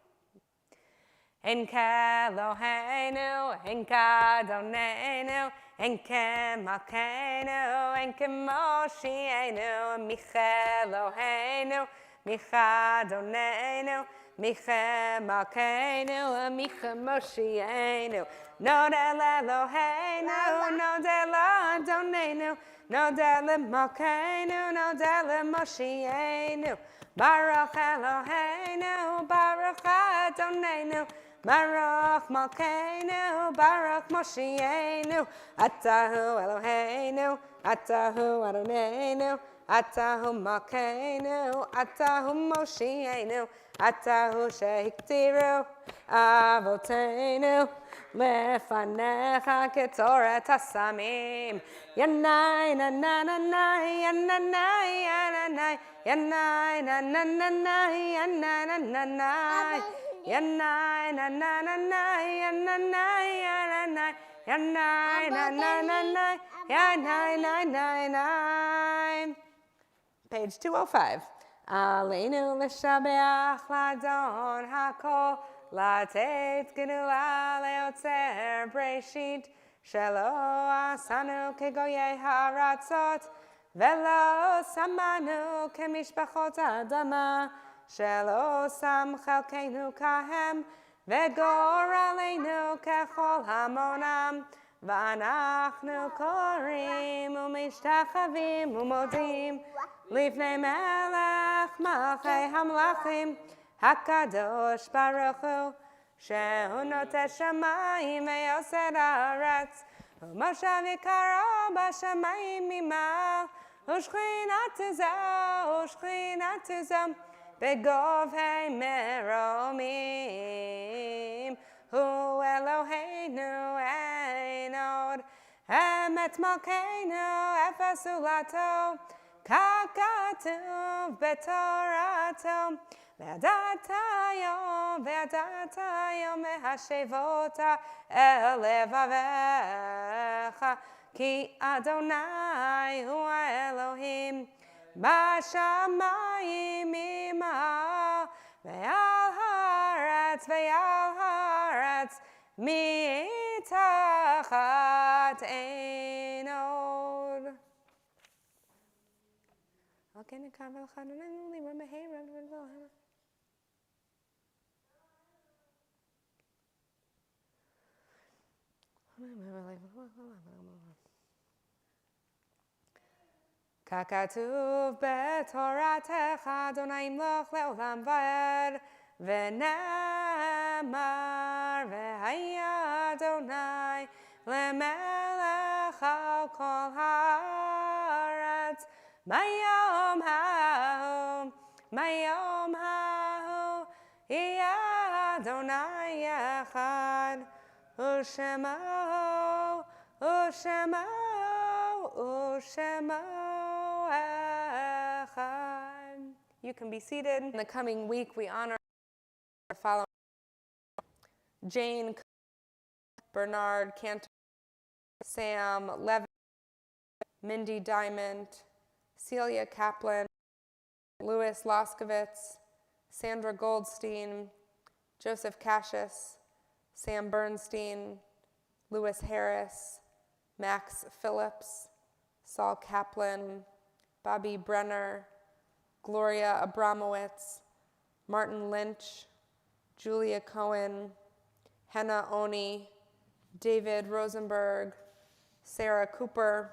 Ein Keloheinu, Ein Kadonenu, Ein Kemalkeinu, Ein Kemoshienu, Micheloheinu, Micha Donenu, Micha Malkeinu, Micha Moshienu, Nodel Eloheinu, Nodel Adonenu, Nodel Malkeinu, Nodel Moshienu, Baruch Eloheinu, Baruch Adonenu, Baruch Malkeinu, Baruch Moshienu, Atahu Eloheinu, Atahu Adonenu, Atahu Malkeinu, Atahu Moshienu, Atahu Shehiktiru, Avotenu, Lefanecha Ketoret Hasamim, Yanai na na na na, Yanai Yanai, Yanai na na na na, Yanai na na na, Yanai na na na na, Yanai Yanai, Yanai na na na na, Yanai na na na. Page 205. Aleinu l'shabeach l'adon hakol, latet genula leotzer breshit, shelo asanu kegoyei haratzot, velo samanu kemishpachot adama, shelo sam chelkeinu kahem, vegor aleinu kechol hamonam, ואנחנו קוראים ומשתחווים ומודים לפני מלך מלכי המלכים הקדוש ברוך הוא שהוא נוטה שמיים ויוסר הארץ, ומושב יקרה בשמיים ממעל, ושכינת זו בגובי מרומים. הוא אלוהינו אין עוד, אמת מלכנו אפס זולתו, כך כתוב בתורתו. וידעת היום להשבות אל לבביך, כי אדוני הוא האלוהים בשמיים ממעל, ועל הארץ מתחת אין עוד. על כן נקרא ולך אדוננו ליבו מהרה ולבוהה. ככתוב בתורתך, אדוני ימלוך לעולם ועד, ונאמר, והיה אדוני למלך על כל הארץ. ביום ההוא יהיה אדוני אחד, ושמו echad. You can be seated. In the coming week, we honor our following: Jane, Bernard Cantor, Sam Levin, Mindy Diamond, Celia Kaplan, Louis Loskovitz, Sandra Goldstein, Joseph Cassius, Sam Bernstein, Louis Harris, Max Phillips, Saul Kaplan, Bobby Brenner, Gloria Abramowitz, Martin Lynch, Julia Cohen, Henna Oni, David Rosenberg, Sarah Cooper,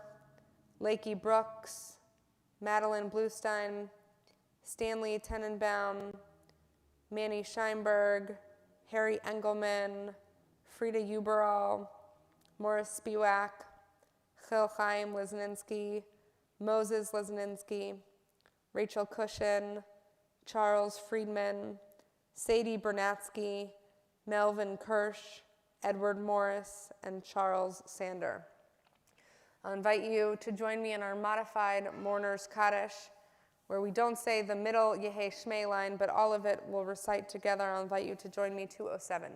Lakey Brooks, Madeline Bluestein, Stanley Tenenbaum, Manny Scheinberg, Harry Engelman, Frida Uberall, Morris Spiewak, Chil Chaim Lesninsky, Moses Lesninsky, Rachel Cushion, Charles Friedman, Sadie Bernatsky, Melvin Kirsch, Edward Morris, and Charles Sander. I'll invite you to join me in our modified Mourner's Kaddish, where we don't say the middle Yehei Shmei line, but all of it we'll recite together. I'll invite you to join me, 207.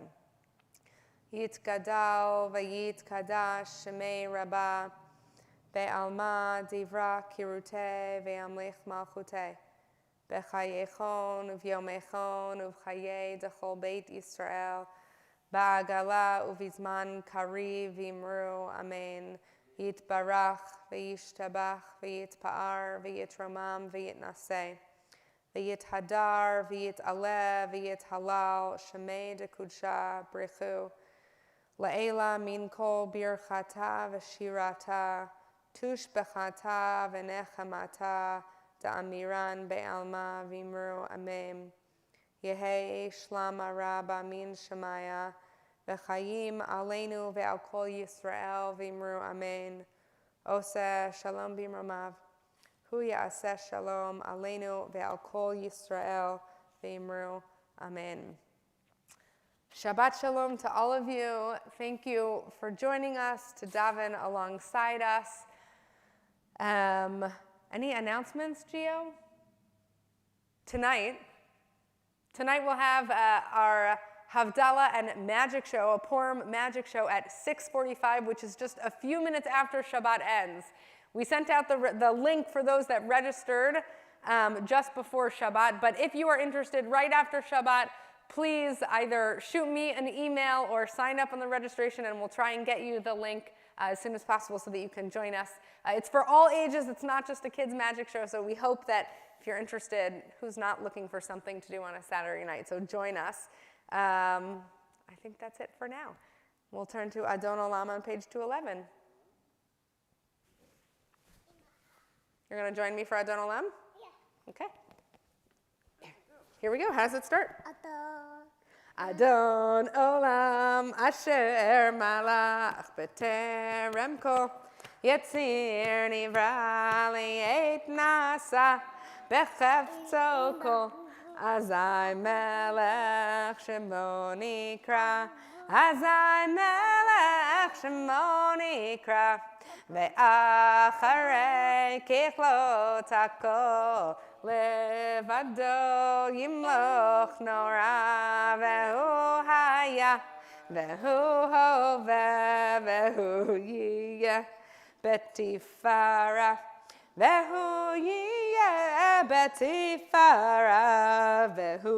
Yitgadal v'yitkadash shemei rabbah, be'alma divra kiruteh ve'amlich malchuteh, b'chayechon uv'yomechon uv'chayei dechol beit Yisrael, ba'agala uv'izman kariv v'imru amen. Yitbarach v'yishtabach v'yitpa'ar v'yitromam v'yitnaseh, v'yithadar v'yitaleh v'yithalal shemei dekudsha brichu, La'ela min kol birchata v'shirata, tushbechata v'nechamata, da'amiran be'alma v'imru amen. Yehei shlama rabba min shemaya, v'chayim aleinu ve'al kol Yisrael v'imru amen. Oseh shalom b'imromav, hu ya'aseh shalom aleinu ve'al kol Yisrael v'imru amen. Shabbat Shalom to all of you. Thank you for joining us to daven alongside us. Any announcements, Gio? Tonight we'll have our Havdalah and magic show, a Purim magic show at 6:45, which is just a few minutes after Shabbat ends. We sent out the link for those that registered just before Shabbat, but if you are interested right after Shabbat, please either shoot me an email or sign up on the registration, and we'll try and get you the link as soon as possible so that you can join us. It's for all ages. It's not just a kids' magic show, so we hope that if you're interested, who's not looking for something to do on a Saturday night, so join us. I think that's it for now. We'll turn to Adon Olam on page 211. You're going to join me for Adon Olam? Yeah. Okay. Here we go. How does it start? Adon Olam Asher Malach B'terem Kol Yetzir Nivra Li'et Nasa B'chefto Kol Azai Melech Shemo Nikra Azai Melech Shemo Nikra Ve'acharei Kichlot HaKol Levado Yimloch Nora Ve'hu Haya Ve'hu Hove Ve'hu Yiyeh Betifara Ve'hu Yiyeh Betifara Ve'hu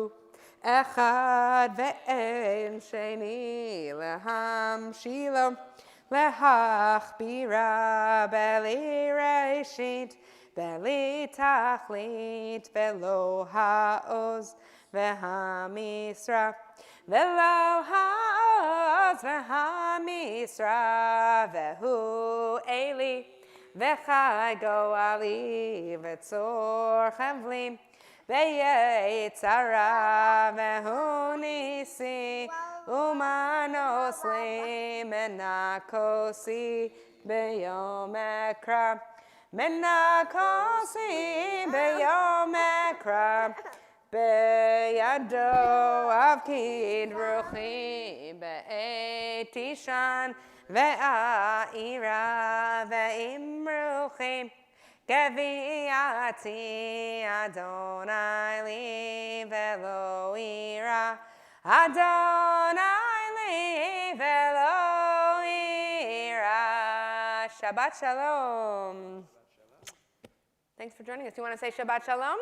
Echad Ve'en Sheni Leham Shilo Lehachbira Beli Reshit Beli Tachlit Velo Ha'oz Vehamisra Velo Ha'oz Vehamisra Vehu Eli Vechai Goali Vetzor Chavlim Veyetzara Vehu Nisi Umanosli Menakosi Beyom Ekra Menakosi Beyom Ekra Beyado Avkid Ruchi Be'etishan Ve'aira Ve'imruchim Geviati Adonai li velo ira Adonai li velo ira. Shabbat Shalom. Thanks for joining us. You want to say Shabbat Shalom?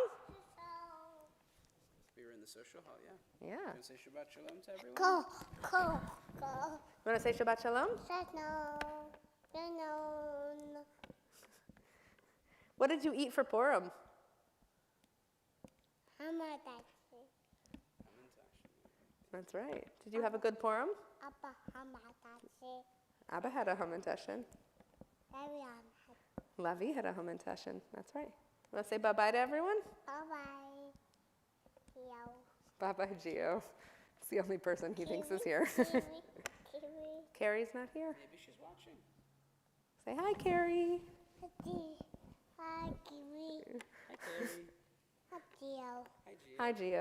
We were in the social hall, yeah. Yeah. You want to say Shabbat Shalom to everyone? Go. You want to say Shabbat Shalom? Shalom. What did you eat for Purim? Hamadashi. That's right. Did you have a good Purim? Abba Hamadashi. Abba had a Hamantashen. Everyone. Lavi had a Hamantashen. That's right. You want to say bye-bye to everyone? Bye-bye. Yo. Bye-bye, Gio. It's the only person he thinks is here. Kiwi. Carrie's not here. Maybe she's watching. Say hi, Carrie. Hi, Kiwi. Hi, Carrie. Hi, Gio. Hi, Gia. Hi, Gio.